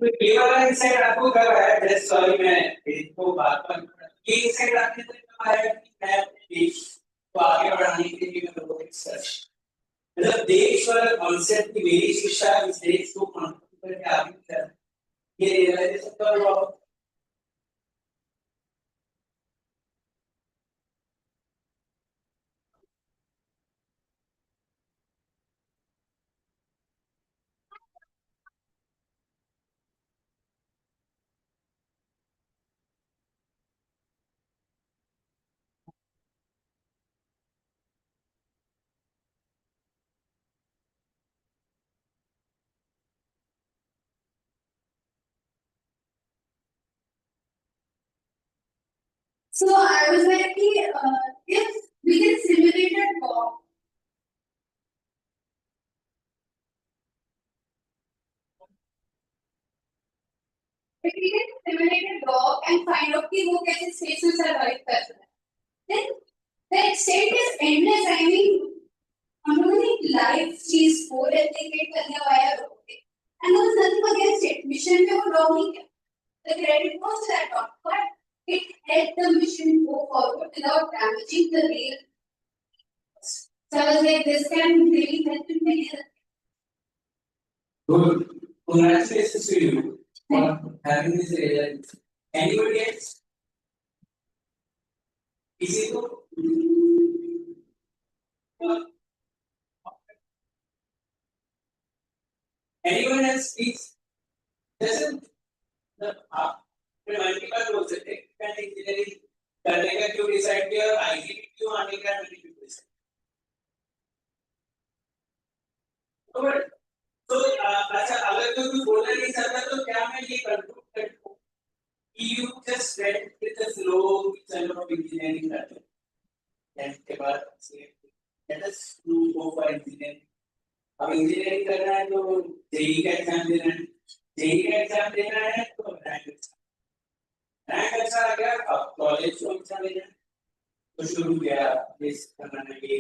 तो ये वाला इंसाइट आपको कब आया जस्ट सॉरी मैं इसको बात पर ये इंसाइट आपने कब आया कि मैं देश को आगे बढ़ाने के लिए मैं रोबोटिक्स सर्च मतलब देश वाला कॉन्सेप्ट की मेरी शिक्षा इस देश को कॉन्सेप्ट करके आगे कर ये रियलाइजेशन कब हुआ So I was like, if we can simulate a dog, if we can simulate a dog and find out कि वो कैसे space में survive कर रहा है, then the extent is endless. I mean, हम लोगों ने live चीज को replicate करने वाला robotic, and there was nothing against it. Mission में वो dog नहीं किया, the credit goes to that dog, but it helped the mission go forward without damaging the real. So I was like, this can really help in many other. good congratulations to you for having this realization anybody else किसी को Anyone else, please? Doesn't the multiple बोल सकते हैं क्या engineering करने का क्यों decide किया और आईटी क्यों आने का मैंने क्यों डिसाइड तो अच्छा अगर कोई कुछ बोलना नहीं चाहता तो क्या मैं ये कंक्लूड कर दूं कि you just went with the flow चलो इंजीनियरिंग करते हैं के बाद से let us do go for engineering अब इंजीनियरिंग करना है तो जेईई का एग्जाम देना है जेईई का एग्जाम देना है तो रैंक अच्छा आ गया अब कॉलेज को अच्छा लेना तो शुरू किया इस करना ये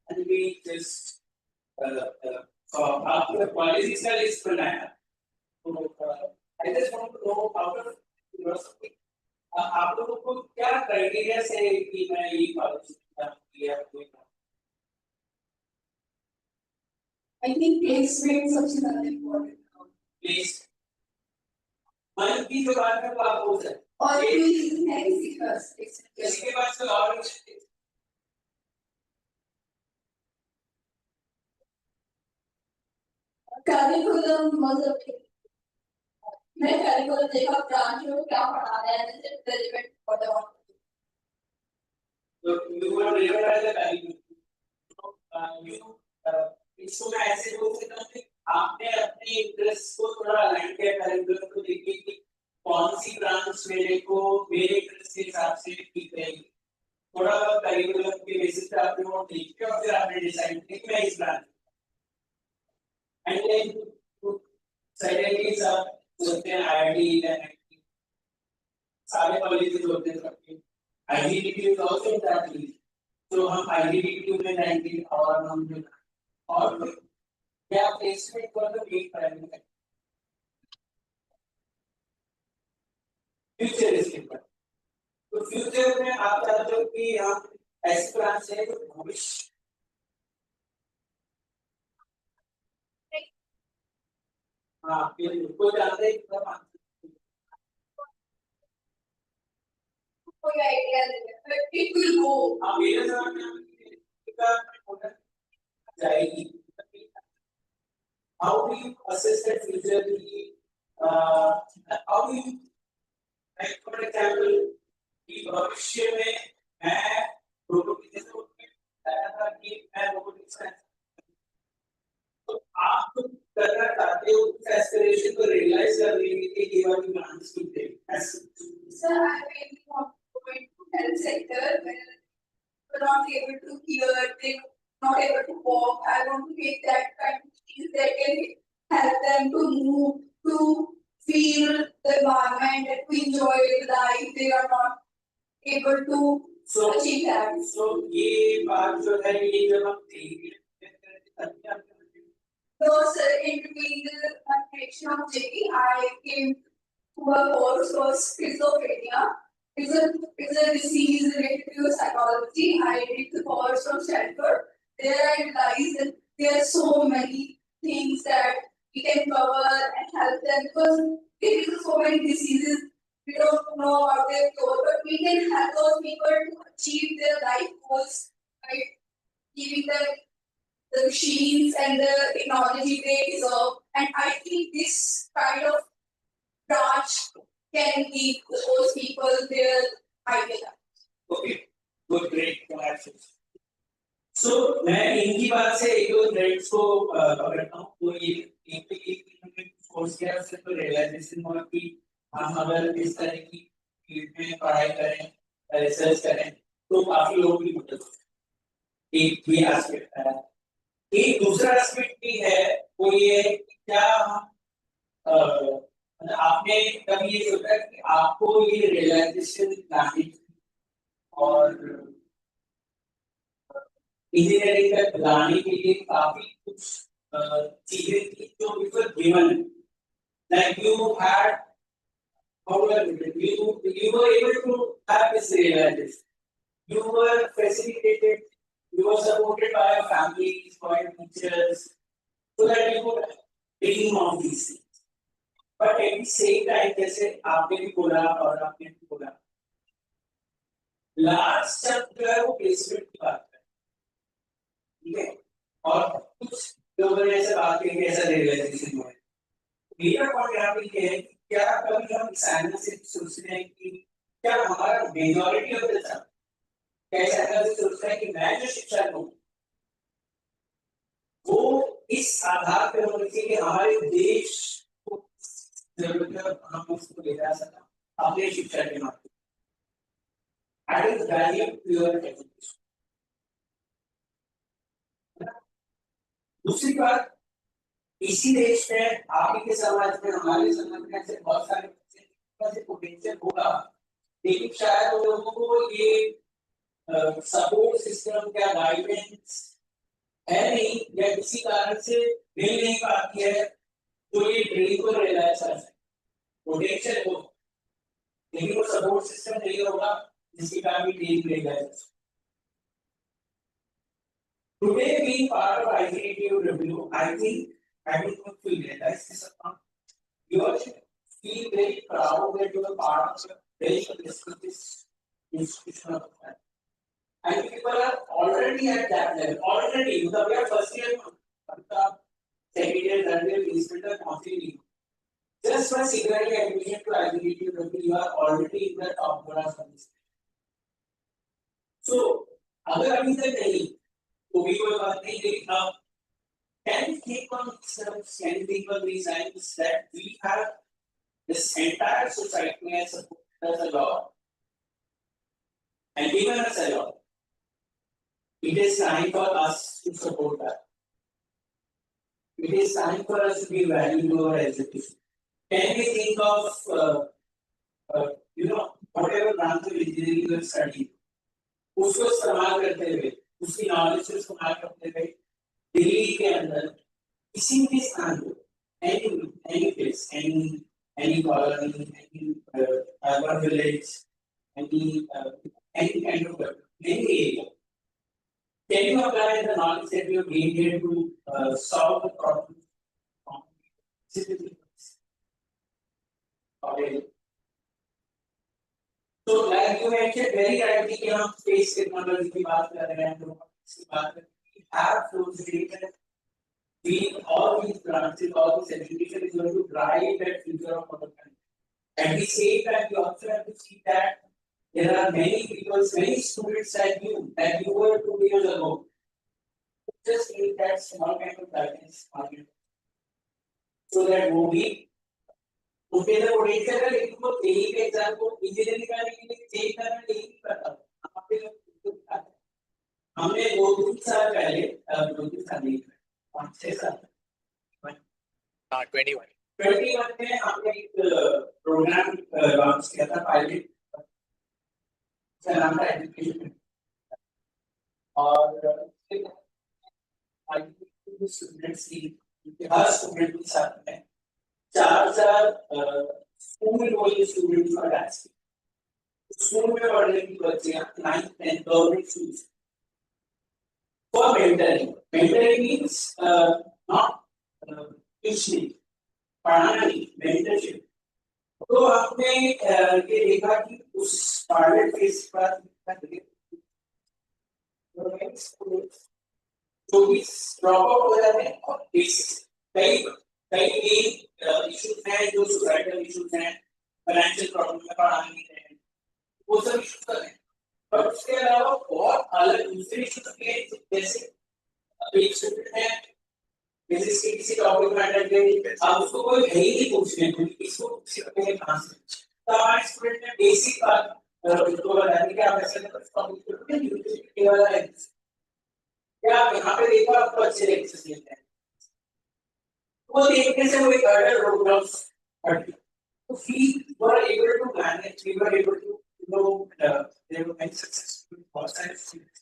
and we just after quality का list बनाया तो I just want to know out of curiosity आप लोगों को क्या क्राइटेरिया से कि मैं ये कॉलेज किया I think placement सबसे ज्यादा important है। प्लीज मन की जो बात है वो आप बोल सकते और कोई reason है किसी का किसी के पास कोई और curriculum मतलब मैं curriculum देखा ब्रांच में क्या पढ़ा रहे हैं जैसे relevant whatever तो you were relevant as a value you इसको मैं ऐसे बोल सकता हूँ कि आपने अपने इंटरेस्ट को थोड़ा अलाइन किया करिकुलम को देखिए कि कौन सी ब्रांच मेरे इंटरेस्ट के हिसाब से ठीक रहेगी थोड़ा करिकुलम के बेसिस पे आपने वो देख के और फिर आपने डिसाइड किया कि मैं इस ब्रांच एंड देन सडनली सब होते हैं आईआईटी एंड सारे कॉलेजेस होते हैं सबके IIT is also in that list तो हम आईआईटी में जाएंगे और हम और क्या placement for the wait primary future is important तो फ्यूचर में आप चाहते हो कि हम ऐसी ब्रांच है जो भविष्य हाँ फिर को जानते हैं कोई आइडिया नहीं है but it will go हाँ मेरे समझ में जाएगी how do you assess the future how do you like for example कि भविष्य में मैं रोबोटिक्स से बताया था कि मैं रोबोटिक्स तो आप करना चाहते हो उस एस्पिरेशन को रियलाइज करने के लिए ये वाली ब्रांच की थे sir I really want to go into health sector where we're not able to hear they not able to walk I want to make that kind of things that can help them to move to feel the environment and to enjoy life they are not able to achieve that so ये बात जो है ये जब हम देखेंगे so sir in between the creation of JP I came to a course for schizophrenia it's a disease related to psychology I did the course from Stanford there I realized that there are so many things that we can cover and help them because there is so many diseases we don't know about their cure, but we can help those people to achieve their life goals by giving them the machines and the technology they deserve. And I think this kind of branch can give those people their idea. Okay, good, great, congratulations. So मैं इनकी बात से एक दो threads को पकड़ता हूँ तो ये एक कोर्स किया उससे तो रियलाइजेशन हुआ कि हम अगर इस तरह की फील्ड में पढ़ाई करें रिसर्च करें तो काफी लोग भी मदद एक ये एस्पेक्ट है एक दूसरा एस्पेक्ट भी है वो ये क्या आपने कभी ये सोचा कि आपको ये रियलाइजेशन लाने और इंजीनियरिंग तक लाने के लिए काफी कुछ चीजें थी जो बिल्कुल given like you had you were able to have this realization you were facilitated you were supported by your families by teachers so that you could dream of these things but at the same time जैसे आपने भी बोला और आपने भी बोला last chapter जो है वो प्लेसमेंट की बात है ठीक है और कुछ तो मैंने ऐसे बात की ऐसा रियलाइजेशन हुआ है। मेरा पॉइंट यहाँ पे ये है कि क्या कभी हम साइंस से सोचते हैं कि क्या हमारा मेजॉरिटी ऑफ द टाइम कैसा ऐसा सोचता है कि मैं जो शिक्षा लूं वो इस आधार पर होनी चाहिए कि हमारे देश को जरूरत है हम उसको ले जा सकते अपने शिक्षा के माध्यम से। Is value pure education. दूसरी बात, इसी देश में आप ही के समाज में हमारे समाज में ऐसे बहुत सारे पोटेंशियल होगा, लेकिन शायद उन लोगों को ये सपोर्ट सिस्टम या गाइडेंस है नहीं या किसी कारण से मिल नहीं पाती है, तो ये ड्रीम को रियलाइज कर सकते पोटेंशियल हो, लेकिन वो सपोर्ट सिस्टम नहीं होगा जिसके कारण भी dream realise. Today, being part of ICTU review, I think everyone will realize this account. You all should feel very proud that you are part of a very prestigious institution of that. And people are already at that level. Already, we are first year, second year, third year, placement are continuing. Just by securing admission to ICTU review, you are already in the top class of this. So, अगर अभी तक नहीं तो भी कोई बात नहीं, लेकिन अब can we think on themselves, can we think on these lines that we have this entire society as a law and given us a law. It is time for us to support that. It is time for us to give value to our education. Can we think of whatever branch of engineering you are studying, उसको इस्तेमाल करते हुए, उसकी knowledge को इस्तेमाल करते हुए दिल्ली के अंदर किसी भी स्थान को any place, any colony, any urban village, any kind of any area. Can you apply the knowledge that you have gained here to solve the problem? Okay. So, like you mentioned very rightly, कि हम space technology की बात कर रहे हैं, इसकी बात कर रहे हैं. We have those data. We all these branches, all this education is going to drive that future of our country. At the same time, you also have to see that there are many people, many students like you were 2 years ago. Just need that small kind of guidance, so that वो भी उनके अंदर potential है, लेकिन वो यही के exam को इंजीनियरिंग करने के लिए चेंज करना नहीं करता। हमने 2-3 साल पहले 2-3 साल नहीं 5-6 साल 21 में हमने एक प्रोग्राम लॉन्च किया था, पायलट उसका नाम था एजुकेशन। और स्टूडेंट्स की हर स्टूडेंट के साथ में 4 स्कूल वाले स्टूडेंट्स का डांस स्कूल में पढ़ने की बच्चियां 9th 10th government schools for mentoring. Mentoring means not teaching, पढ़ाना नहीं, mentorship. तो हमने ये देखा कि उस पायलट फेज पर जो भी ड्रॉप आउट हो जाते हैं और कई इश्यूज हैं जो सोसाइटल इश्यूज हैं, फाइनेंशियल प्रॉब्लम में पढ़ाने नहीं रहे, वो सब इश्यूज कर रहे हैं। पर उसके अलावा बहुत अलग दूसरे इश्यूज के जैसे एक स्टूडेंट है किसी टॉपिक में अटेंड किए, आप उसको कोई है ही नहीं पूछने को इसको सीखने कहां से, तो हमारे स्टूडेंट ने बेसिक बात उसको बताने कि आप ऐसे टॉपिक यूनिवर्सिटी वाला है क्या आप यहाँ पे देखो आपको अच्छे लेक्चर्स मिलते हैं, वो देखने से वो एक अडर रोड्स तो we were able to manage, we were able to they were very successful बहुत सारे students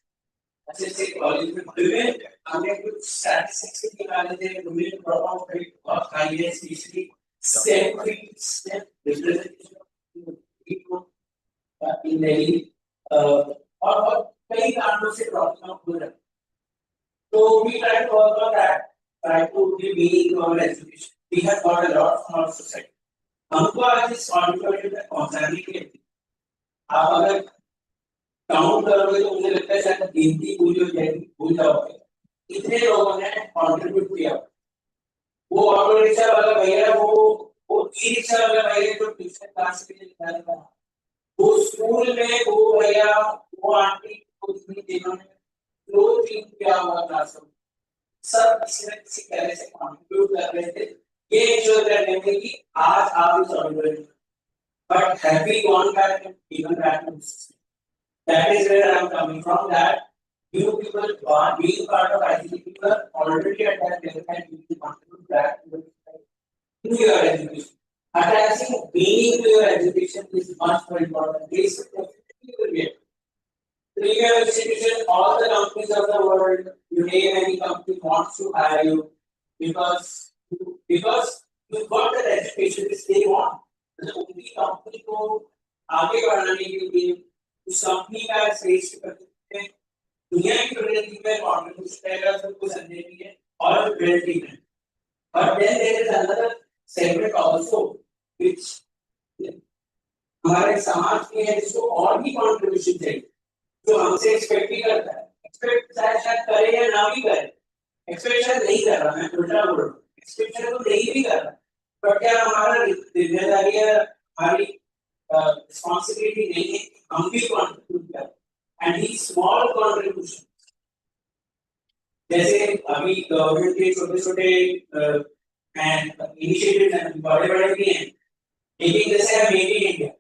अच्छे से कॉलेज में पढ़े, हमने कुछ स्टैटिस्टिक्स निकाले थे, हमने ड्रॉप आउट रेट बहुत हाई है, specially step representation of people in Delhi और कई कारणों से प्रॉब्लम हो रहा है। So we try to work on that, try to give meaning to our education. We have got a lot from our society. हमको आज इस ऑडिटोरियम तक पहुंचाने के लिए आप अगर काउंट करोगे तो मुझे लगता है शायद गिनती भूल जाओगे, इतने लोगों ने कंट्रीब्यूट किया। वो ऑटो रिक्शा वाला भैया, वो ई रिक्शा वाला भैया जो ट्यूशन क्लास के लिए निकाल था, वो स्कूल में वो भैया, वो आंटी को जिन्होंने 2-3 किया हुआ क्लास में, सब किसी न किसी तरह से कंट्रीब्यूट कर रहे थे ये इंश्योर करने के कि आज आप इस ऑर्डर में। But have we gone back and given back to the system? That is where I am coming from. That you people are being part of ICT people are already at that level and you will contribute back to your education. Attaching meaning to your education is much more important. This you will get. Premier institution, all the companies of the world, you name any company wants to hire you because you got that education which they want. The only company को आगे बढ़ाने के लिए उस company का श्रेष्ठ करते हैं दुनिया की प्रगति में कॉन्ट्रीब्यूशन करेगा तो कुछ संदेह नहीं है और क्रेडिट है। But then there is another segment also which हमारे समाज में है जिसको और भी कॉन्ट्रीब्यूशन चाहिए जो हमसे एक्सपेक्ट भी करता है। एक्सपेक्ट शायद करे या ना भी करे, एक्सपेक्टेशन नहीं कर रहा, मैं उल्टा बोल रहा हूँ, एक्सपेक्टेशन तो नहीं भी कर रहा, पर क्या हमारा जिम्मेदारी है, हमारी रिस्पॉन्सिबिलिटी नहीं है हम भी कंट्रीब्यूट करें एंड ही स्मॉल कॉन्ट्रीब्यूशन। जैसे अभी गवर्नमेंट के छोटे छोटे इनिशिएटिव्स हैं, बड़े बड़े भी हैं, लेकिन जैसे है make in India,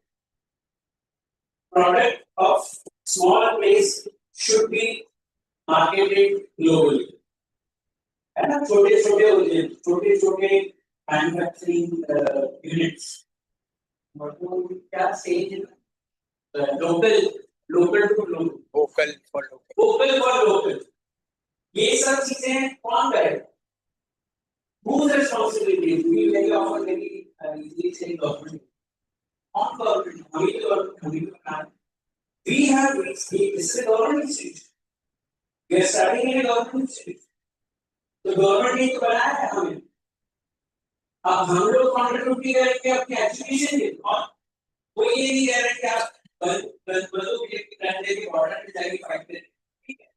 product of small place should be marketed globally, है ना। छोटे छोटे manufacturing units. What do क्या say local to local. vocal for local. Vocal for local. ये सब चीजें कौन करेगा? Whose responsibility is? We very often very easily say government. On government, हमें तो बनाना. We have this is a government institution. We are studying in a government institution. तो government ने तो बनाया है हमें. अब हम लोग कंट्रीब्यूट करेंगे अपने एजुकेशन के, और कोई ये नहीं कह रहा कि आप बंदूक लेके डंडे के बॉर्डर पे जाके फाइट करें, ठीक है।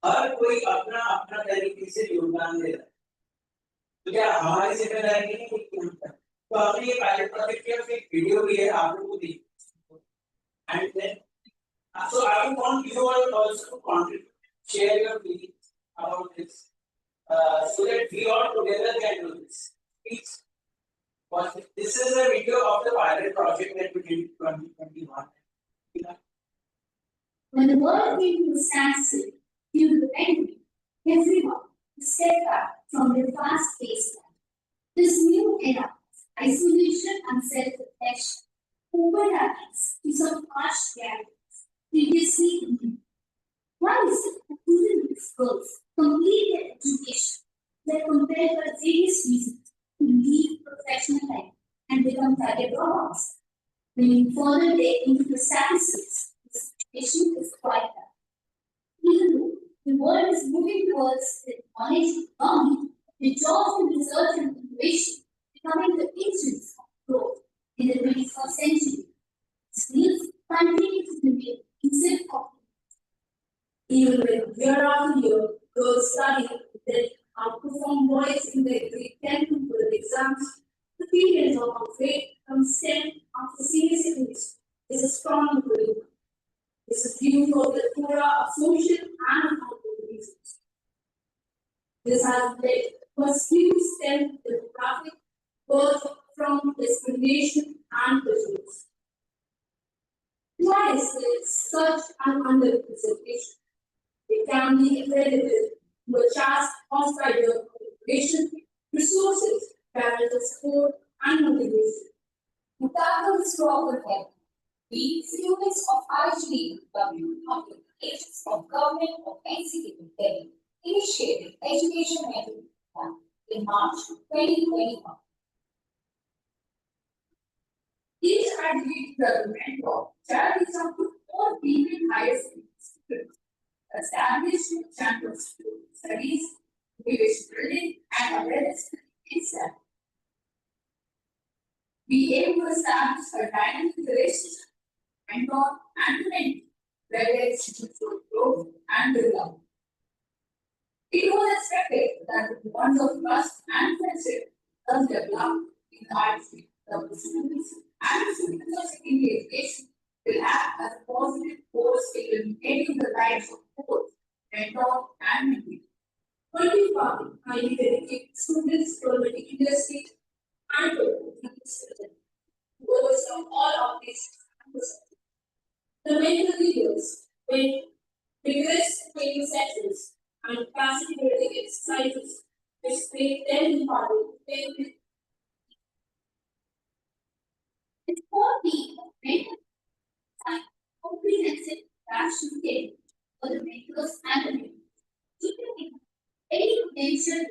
हर कोई अपना अपना तरीके से योगदान दे रहा है, तो क्या हमारी जिम्मेदारी नहीं है कि हम करें? तो आपने ये पायलट प्रोजेक्ट किया, फिर वीडियो भी है, आप लोगों को देखिए। And then so I want you all also to contribute, share your feelings about this, so that we all together can do this. Please. This is a video of the pilot project that we did in 2021. When the world came to a standstill due to the pandemic, everyone stepped back from their fast-paced life. This new era of isolation and self-reflection opened our eyes to some harsh realities previously ignored. One is that students girls complete their education, they compelled by various reasons to leave professional life and become career dropouts. When you further dig into the statistics, the situation is quite bad. Even though the world is moving towards the knowledge economy, the jobs in research and innovation becoming the engines of growth in the 21st century. Skills continue to remain instead of even when year after year, girls study that outperform boys in their grade 10 to 12 exams, the feelings of upgrade from STEM after senior secondary is a strong belief. This is due to the plethora of social and economic reasons. This has led to a skewed STEM demographic, both from discrimination and prejudice. Why is there such an underrepresentation? It can be accredited to a chance caused by the population, resources, parental support, and motivation. To tackle this problem head, we students of IGW of the agents of government of NCT Delhi initiated Education Plan in March 2021. Each aggregate development of charities of 4 billion higher students established chambers to studies, village building, and awareness in STEM. We aim to establish a dynamic relationship, mentor, and mentor, where there is mutual growth and development. It was expected that the bonds of trust and friendship thus developed in the arts field. The students and students of secondary education will act as a positive force in maintaining the lives of both mentor and mentee. 25 highly dedicated students from the industry and who oversaw all of these campus. The mentor leaders with rigorous training sessions and capacity building exercises which make them empowered to take with its core theme of mentor and comprehensive action game for the mentors and the mentors. Keeping any potential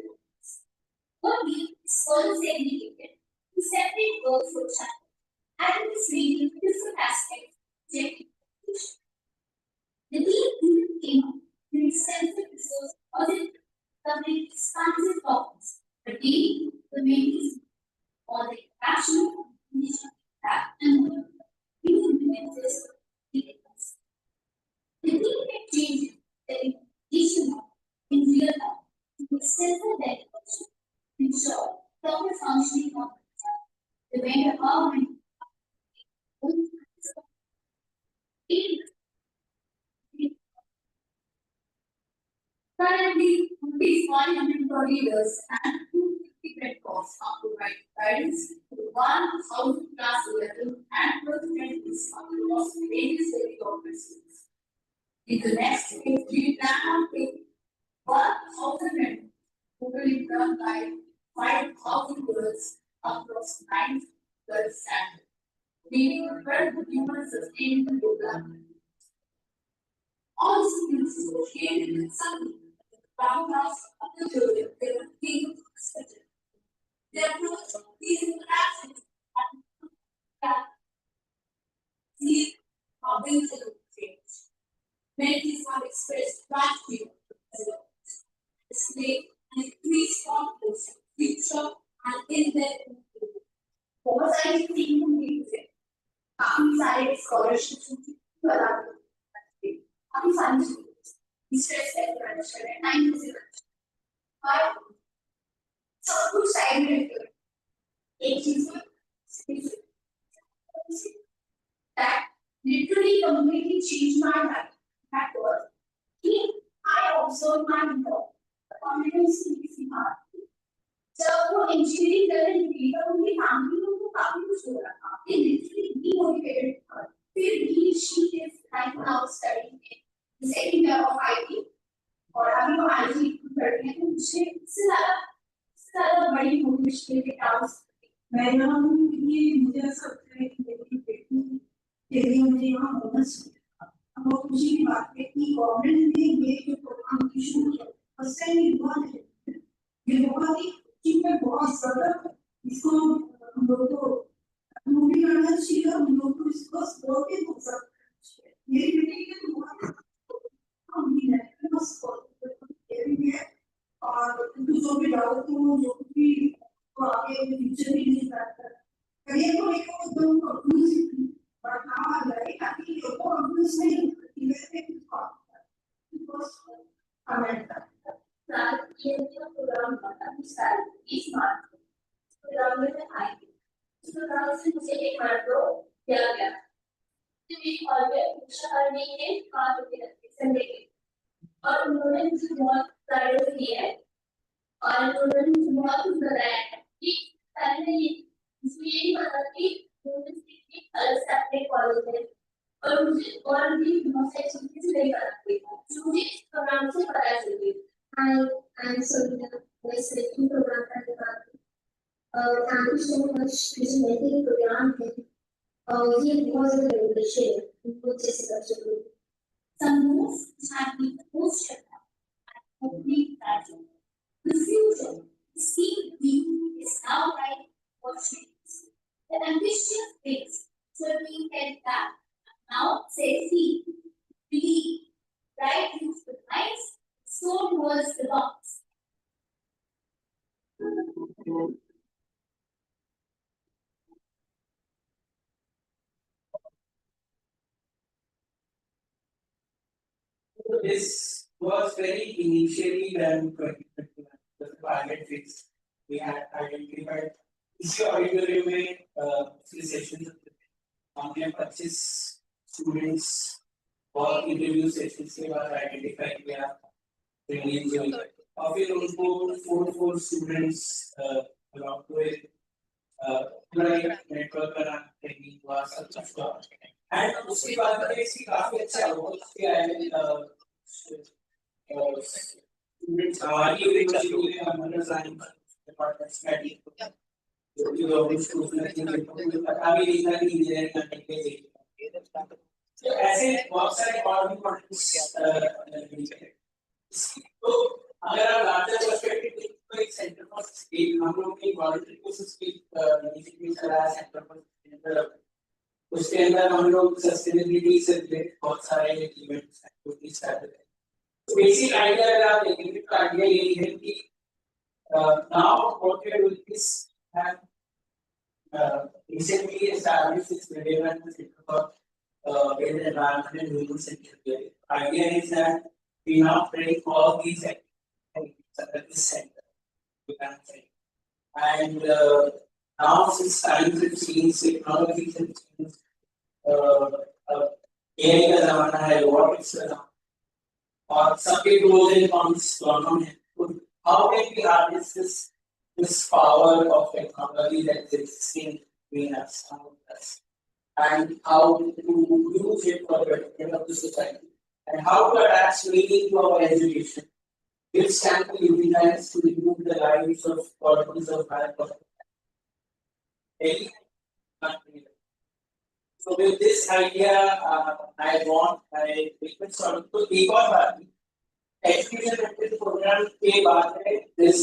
what we further segregated to separate work for child and this reading different aspects of objective education. The team came up with extensive resource audit covering expansive topics pertaining to the main on the action, condition, and more. We implement this because the team can change the implementation in real time to extensive dedication to ensure proper functioning of the way empowerment currently, these 100 leaders and 250 mentors are providing guidance to 1,000 class level and personalities across various area of business. In the next phase, we plan on taking 1,000 mentors who will be done by 5,000 girls across 9 12 standards. We will prepare the human sustainable development. All students associated with something roundhouse of the children, they were being expected. Their approach to these interactions and that see how things will change. Many have expressed gratitude as well. Display and increased confidence in future and in their future. बहुत सारी चीजें होंगी उसे काफी सारे scholarships होंगी तो अलग काफी सारी चीजें stress level manage करें time से और सब कुछ साइड में रखिए एक चीज that literally completely changed my life. That was I observed my mentor, the confidence in his heart. जब वो इंजीनियरिंग करने निकली तब उनकी फैमिली में उनको काफी कुछ हो रहा था they literally demotivated her फिर भी she is right now studying in the second year of IT और अभी वो IT कर रही है तो मुझे इससे ज्यादा बड़ी मोटिवेशन के टास्क मैं यहाँ हूँ ये मुझे ऐसा लगता है कि मेरी बेटी के लिए मुझे यहाँ होना चाहिए अब वो खुशी की बात है कि गवर्नमेंट ने ये जो प्रोग्राम शुरू किया फर्स्ट टाइम ये हुआ है ये बहुत ही चीजें बहुत ज्यादा इसको हम लोग को मूवी करना चाहिए हम लोग को इसको सपोर्ट भी हो सकता है मेरी बेटी के बहुत हम भी है बस सपोर्ट है और जो भी डाउट हो जो भी तो आगे फ्यूचर भी नहीं करता करियर को लेकर एकदम confuse but now I like I think ये तो कंफ्यूज नहीं इवेंट बिकॉज़ अमेरिका प्रोग्राम इस बात प्रोग्राम में आई इस प्रोग्राम से मुझे एक मेट्रो दिया गया तो और वे शहर में एक कार होती संडे के और उन्होंने मुझे बहुत गाइडेंस दी है और उन्होंने मुझे बहुत कुछ बताया है कि पहले ये इसमें यही पता कि यूनिवर्सिटी के अलग से अपने कॉलेज है और मुझे और भी बहुत सारी चीजें नहीं पता थी जो मुझे इस प्रोग्राम से पता चली and so let's say two program thank you so much this making program he was a very share which is such a good some moves have been most complete that the future see is now right what changes the ambitious things so we can that now say see believe right use the lights so was the box. This was very initially when 2021 the pilot phase. We had identified इसी auditorium में पिछले sessions हमने 25 students और interview sessions के बाद identify किया training join और फिर उनको 4 students along with network बना training हुआ सब कुछ हुआ and उसके बाद में इसकी काफी अच्छा outcomes भी आए students हमारी यूनिवर्सिटी में हमारे साइंस डिपार्टमेंट स्टडी जो कि गवर्नमेंट स्कूल में थी पता भी नहीं था कि इंजीनियरिंग करने के लिए तो ऐसे बहुत सारे और भी पॉइंट्स तो अगर आप लार्जर पर्सपेक्टिव तो एक सेंटर फॉर स्किल हम लोग की वॉलंटरी कोर्सेज की इनिशिएटिव चलाया सेंटर फॉर उसके अंदर हम लोग सस्टेनेबिलिटी से रिलेटेड बहुत सारे इवेंट्स एक्टिविटीज करते हैं बेसिक आइडिया अगर आप देखेंगे तो आइडिया यही है कि now what we are doing is recently established this relevant center for build environment and human center. Idea is that we now bring all these activities under this center. You can say. And now since times have changed, technologies have changed, AI का ज़माना है, robotics का ज़माना और सबके pros and cons दोनों हैं. How can we harness this power of technology that is existing between us and how to use it for the betterment of the society and how to attach meaning to our education, which can be utilized to improve the lives of persons of higher quality. So with this idea, I request sort of to take on education program के बाद में this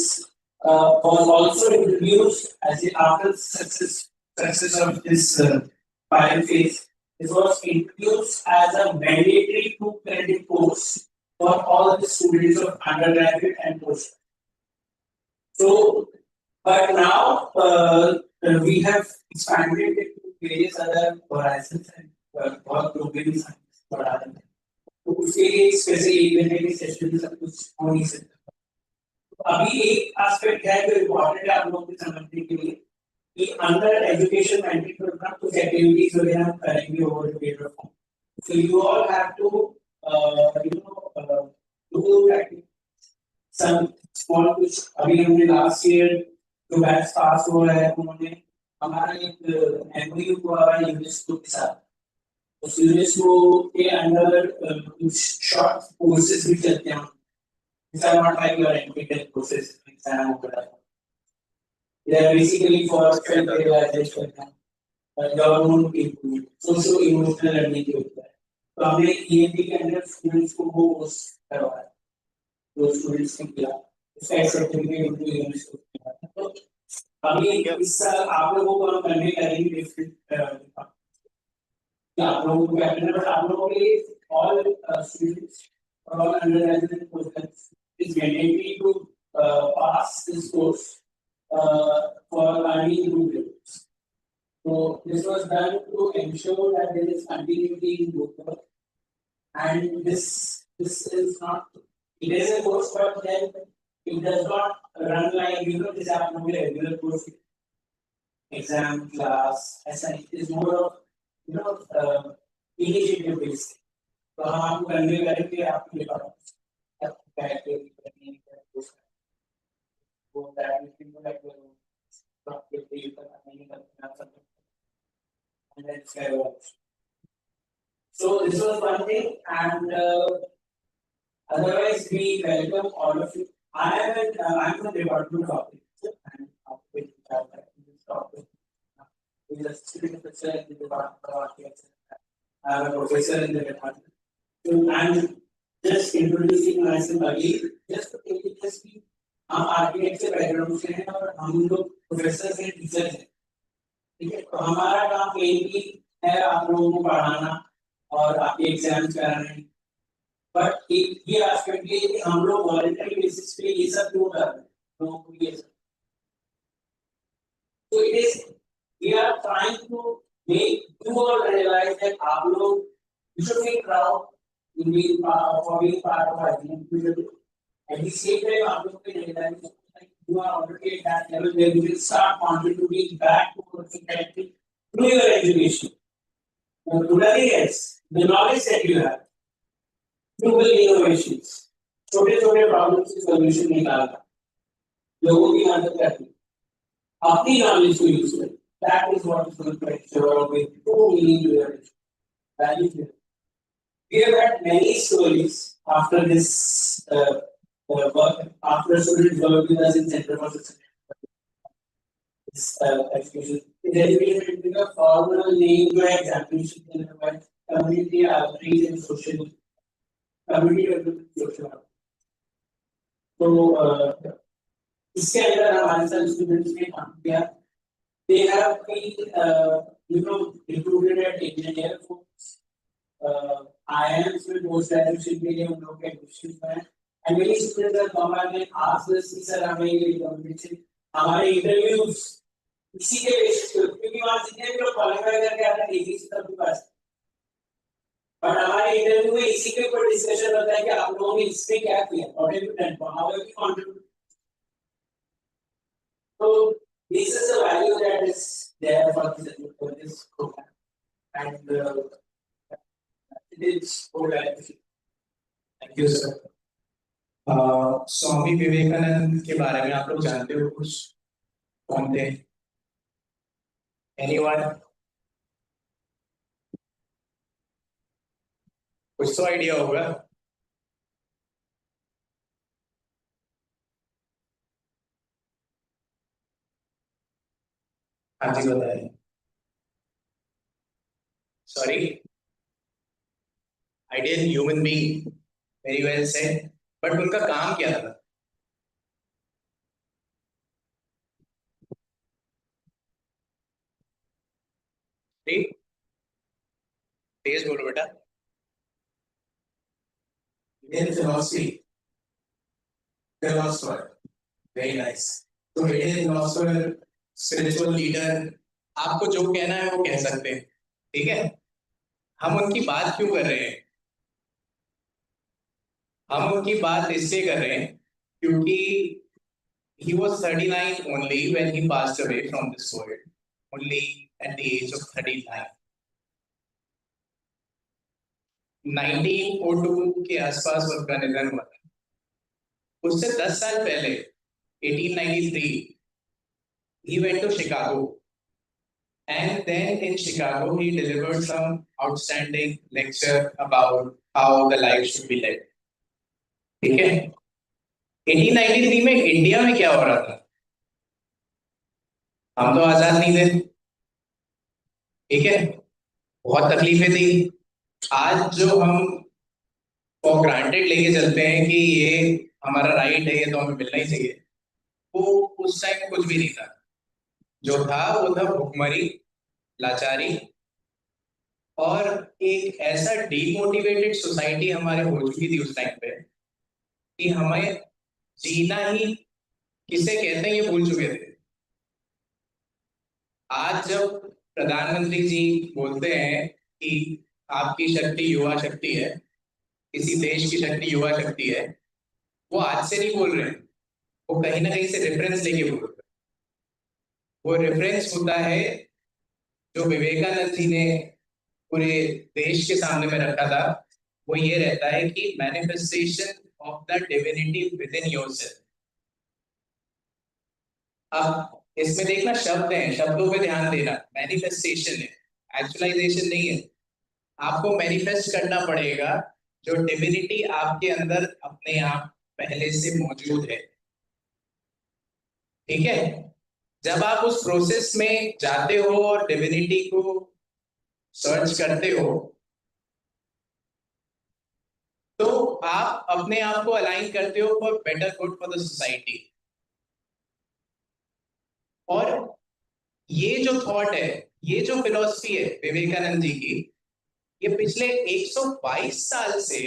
was also introduced as after success of this pilot phase. This was introduced as a mandatory 2-credit course for all the students of undergraduate and post. So, but now we have expanded it to various other horizons and programs. तो उसके लिए specially event के session सब कुछ हो नहीं सकता अभी एक एस्पेक्ट है जो इम्पोर्टेंट है आप लोगों को समझने के लिए कि अंडर एजुकेशन मैंडेट प्रोग्राम कुछ एक्टिविटीज वगैरह हम करेंगे over the period of time so you all have to do some small कुछ अभी हमने लास्ट ईयर जो बैच पास हुआ है उन्होंने हमारा एक एमओयू हुआ है यूनेस्को के साथ उस यूनेस्को के अंडर कुछ शॉर्ट कोर्सेज भी चलते हैं These are not like your NPTEL courses, exam or they are basically for self-realization, government improvement, socio-emotional learning के ऊपर. तो हमने EMP के अंदर students को वो कोर्स करवाया, जो students ने किया, उसका सर्टिफिकेट उनको यूनिवर्सिटी को मिला. तो अभी इस साल आप लोगों को हम करने करेंगे डिफरेंट आप लोगों को करना है, but आप लोगों के लिए all students all undergraduate programs is mandatory to pass this course for earning improvements. So this was done to ensure that there is continuity in both work. And this is not it is a course, but then it does not run like this are no regular course exam class assignment. It is more of initiative based. तो हम आपको करने करेंगे आपके department So this was one thing, and otherwise we welcome all of you. I'm from the department of architecture, and with this topic, we are assistant professor in the department of architecture. I'm a professor in the department. So I'm just introducing myself again, just to take it as we हम architecture background से हैं और हम लोग professor हैं teacher हैं ठीक है तो हमारा काम यही है आप लोगों को पढ़ाना और आपके एग्जाम्स कराने बट ये एस्पेक्ट ये कि हम लोग वॉलंटरी बेसिस पे ये सब क्यों कर रहे हैं लोगों को ये सब तो it is we are trying to make you all realise that आप लोग you should feel proud in being for being part of IGN. At the same time, आप लोग को realize like you are already at that level where you will start contributing back to society through your education. Nothing else. The knowledge that you have, through innovations, छोटे छोटे problems के solution निकालना, लोगों की मदद करनी, अपनी नॉलेज को यूज करना. That is what is going to ensure with true meaning to your value. We have had many stories after this work, after students work with us in Center for this education. The education is a formal name to examination in the community outreach and social community development social. तो इसके अंदर हमारे साथ students ने काम किया. They have been recruited at Indian Air Force. IIMs में post graduation के लिए उन लोगों के admission हुए हैं. And many students have come back and asked us कि सर हमें ये government से हमारे interviews इसी के basis पे, क्योंकि वहाँ जितने भी लोग qualify करके आते हैं इसी से सबके पास. But हमारे interview में इसी के ऊपर discussion होता है कि आप लोगों ने इसमें क्या किया, what have you done, how have you contributed. So this is the value that is there for this program, and it is good value. Thank you, sir. Swami Vivekananda के बारे में आप लोग जानते हो कुछ? कौन थे? Anyone? कुछ तो आइडिया होगा? हाँ जी बताइए. Sorry, ideal human being, very well said. But उनका काम क्या था? ठीक, तेज बोलो बेटा. Indian philosopher, very nice. तो Indian philosopher, spiritual leader, आपको जो कहना है वो कह सकते हैं, ठीक है? हम उनकी बात क्यों कर रहे हैं? हम उनकी बात इसलिए कर रहे हैं क्योंकि he was 39 only when he passed away from this world, only at the age of 39. 1902 के आसपास उनका निधन हुआ था. उससे 10 साल पहले 1893 he went to Chicago, and then in Chicago he delivered some outstanding lecture about how the life should be led. ठीक है? 1893 में इंडिया में क्या हो रहा था? हम तो आजाद नहीं थे, ठीक है? बहुत तकलीफें थी. आज जो हम फॉर ग्रांटेड लेके चलते हैं कि ये हमारा राइट है, ये तो हमें मिलना ही चाहिए, वो उस टाइम कुछ भी नहीं था. जो था वो था भुखमरी, लाचारी, और एक ऐसा डीमोटिवेटेड सोसाइटी हमारे हो चुकी थी उस टाइम पे कि हमें जीना ही किसे कहते हैं ये भूल चुके थे. आज जब प्रधानमंत्री जी बोलते हैं कि आपकी शक्ति युवा शक्ति है, किसी देश की शक्ति युवा शक्ति है, वो आज से नहीं बोल रहे हैं, वो कहीं ना कहीं से रेफरेंस लेके बोल रहे हैं. वो रेफरेंस होता है जो विवेकानंद जी ने पूरे देश के सामने में रखा था. वो ये रहता है कि manifestation of the divinity with in yourself. अब इसमें देखना शब्द हैं, शब्दों पे ध्यान देना. मैनिफेस्टेशन है, एक्चुअलाइजेशन नहीं है. आपको मैनिफेस्ट करना पड़ेगा जो डिविनिटी आपके अंदर अपने आप पहले से मौजूद है, ठीक है? जब आप उस प्रोसेस में जाते हो और डिविनिटी को सर्च करते हो तो आप अपने आप को अलाइन करते हो for better good for the society. और ये जो थॉट है, ये जो फिलॉसफी है विवेकानंद जी की, ये पिछले 122 साल से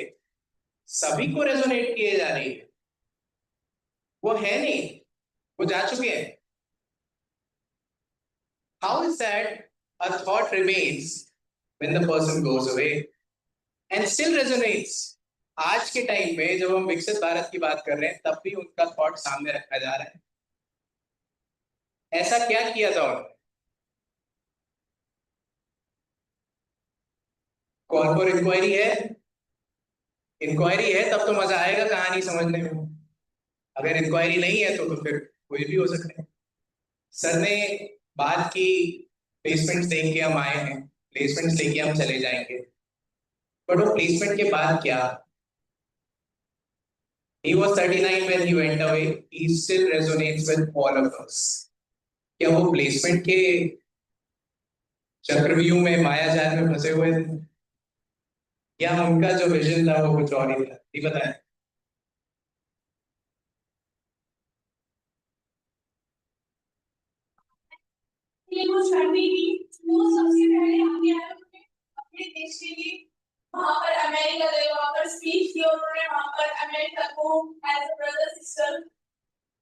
सभी को रेजोनेट किए जा रही है. वो है नहीं, वो जा चुके हैं. How is that a thought remains when the person goes away? And still resonates. आज के टाइम में जब हम विकसित भारत की बात कर रहे हैं तब भी उनका थॉट सामने रखा जा रहा है। ऐसा क्या किया था उन्होंने? कॉल फॉर इंक्वायरी है, इंक्वायरी है तब तो मजा आएगा कहानी समझने में। अगर इंक्वायरी नहीं है तो फिर कोई भी हो सकता है। सर ने बात की प्लेसमेंट्स देख के हम आए हैं, प्लेसमेंट्स लेके हम चले जाएंगे, बट वो प्लेसमेंट के बाद क्या? He was 39 when he went away. He still resonates with all of us. क्या वो प्लेसमेंट के चक्रव्यूह में माया जाल में फंसे हुए थे, या उनका जो विजन था वो कुछ और ही था? ये बताएं। ये कुछ करने की वो सबसे पहले आगे आए उन्होंने अपने देश के लिए वहां पर अमेरिका गए, वहां पर स्पीच दी उन्होंने, वहां पर अमेरिका को एज अ ब्रदर सिस्टर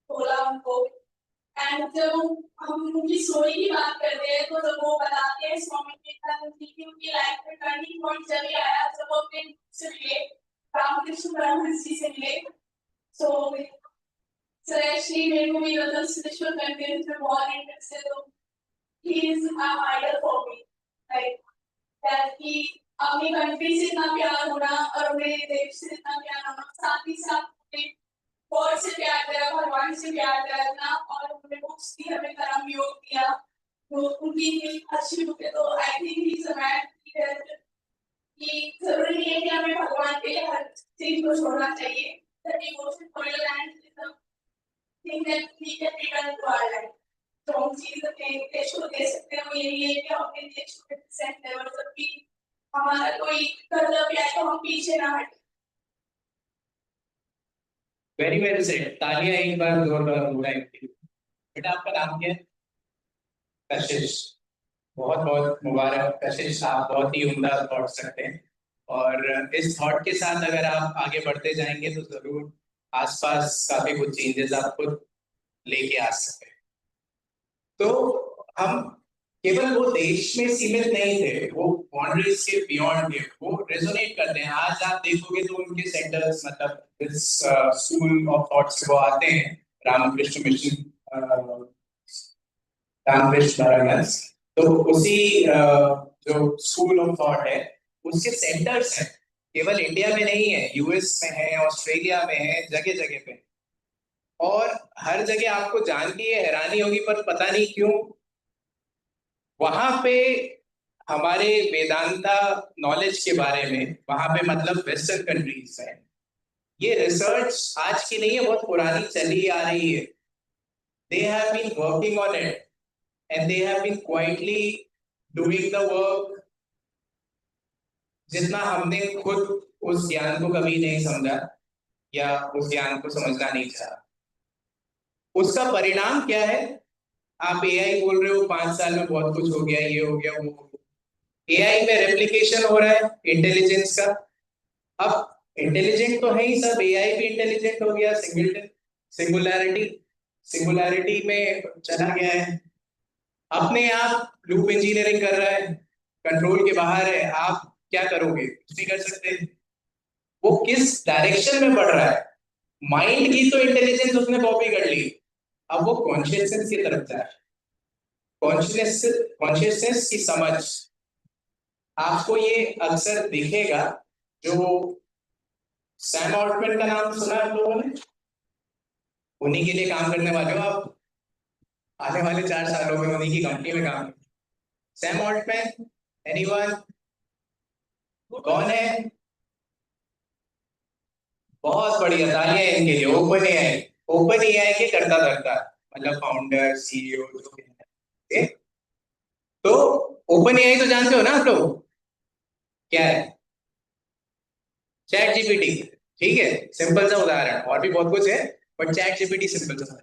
बोला उनको। एंड जब हम उनकी स्टोरी की बात करते हैं तो जब वो बताते हैं स्वामी विवेकानंद जी की उनकी लाइफ में टर्निंग पॉइंट जब ये आया जब वो अपने से मिले, रामकृष्ण परमहंस जी से मिले। सो एक्चुअली मेरे को भी मतलब स्पिरिचुअल कंटेंट में बहुत इंटरेस्ट है, तो he is an idol for me, like that he अपनी कंट्री से इतना प्यार होना और अपने देश से इतना प्यार होना, साथ ही साथ गॉड से प्यार करा, भगवान से प्यार करना, और उन्होंने बुक्स दी हमें, कर्म योग दिया, तो उनकी अच्छी बुक है। तो I think he is a man कि जरूरी नहीं है कि हमें भगवान के लिए हर चीज को छोड़ना चाहिए, that devotion for your land is the thing that we can return to our life। तो हम चीज अपने देश को दे सकते हैं वो यही है कि हम अपने देश को रिप्रेजेंट लेवल तक भी हमारा कोई कर्तव्य है तो हम पीछे ना हटें। Very well said. तालियां एक बार जोरदार हो जाएंगी। बेटा आपका नाम क्या है? कशिश। बहुत बहुत मुबारक कशिश, आप बहुत ही उम्दा थॉट्स रखते हैं, और इस थॉट के साथ अगर आप आगे बढ़ते जाएंगे तो जरूर आसपास काफी कुछ चेंजेस आप खुद लेके आ सकते हैं। तो हम केवल वो देश में सीमित नहीं थे, वो बाउंड्रीज के बियॉन्ड थे, वो रेजोनेट करते हैं। आज आप देखोगे तो उनके सेंटर्स, मतलब इस स्कूल ऑफ थॉट से वो आते हैं, रामकृष्ण मिशन, रामकृष्ण परमहंस, तो उसी जो स्कूल ऑफ थॉट है उसके सेंटर्स हैं। केवल इंडिया में नहीं है, यूएस में है, ऑस्ट्रेलिया में है, जगह जगह पे। और हर जगह आपको जान के ये हैरानी होगी, पर पता नहीं क्यों वहां पे हमारे वेदांता नॉलेज के बारे में, वहां पे मतलब वेस्टर्न कंट्रीज में ये रिसर्च आज की नहीं है, बहुत पुरानी चली आ रही है। They have been working on it and they have been quietly doing the work. जितना हमने खुद उस ज्ञान को कभी नहीं समझा या उस ज्ञान को समझना नहीं चाहा, उसका परिणाम क्या है? आप एआई बोल रहे हो 5 साल में बहुत कुछ हो गया, ये हो गया, वो हो गया। एआई में रेप्लिकेशन हो रहा है इंटेलिजेंस का। अब इंटेलिजेंट तो है ही सब, एआई भी इंटेलिजेंट हो गया, सिंगुलैरिटी में चला गया है, अपने आप लूप इंजीनियरिंग कर रहा है, कंट्रोल के बाहर है। आप क्या करोगे? कुछ नहीं कर सकते। वो किस डायरेक्शन में बढ़ रहा है? माइंड की तो इंटेलिजेंस उसने कॉपी कर ली, अब वो कॉन्शियसनेस की तरफ जा रहा है। कॉन्शियसनेस की समझ आपको ये अक्सर दिखेगा। जो सैम ऑल्टमैन का नाम सुना है आप लोगों ने? उन्हीं के लिए काम करने वाले हो आप, आने वाले 4 सालों में उन्हीं की कंपनी में काम। Sam Altman, anyone? कौन है? बहुत बढ़िया, तालियां इनके लिए। ओपन एआई के करता धरता, मतलब फाउंडर, सीईओ जो भी है। तो ओपन एआई तो जानते हो ना आप लोग, क्या है? Chat GPT. ठीक है, सिंपल सा उदाहरण, और भी बहुत कुछ है बट चैट जीपीटी सिंपल सा।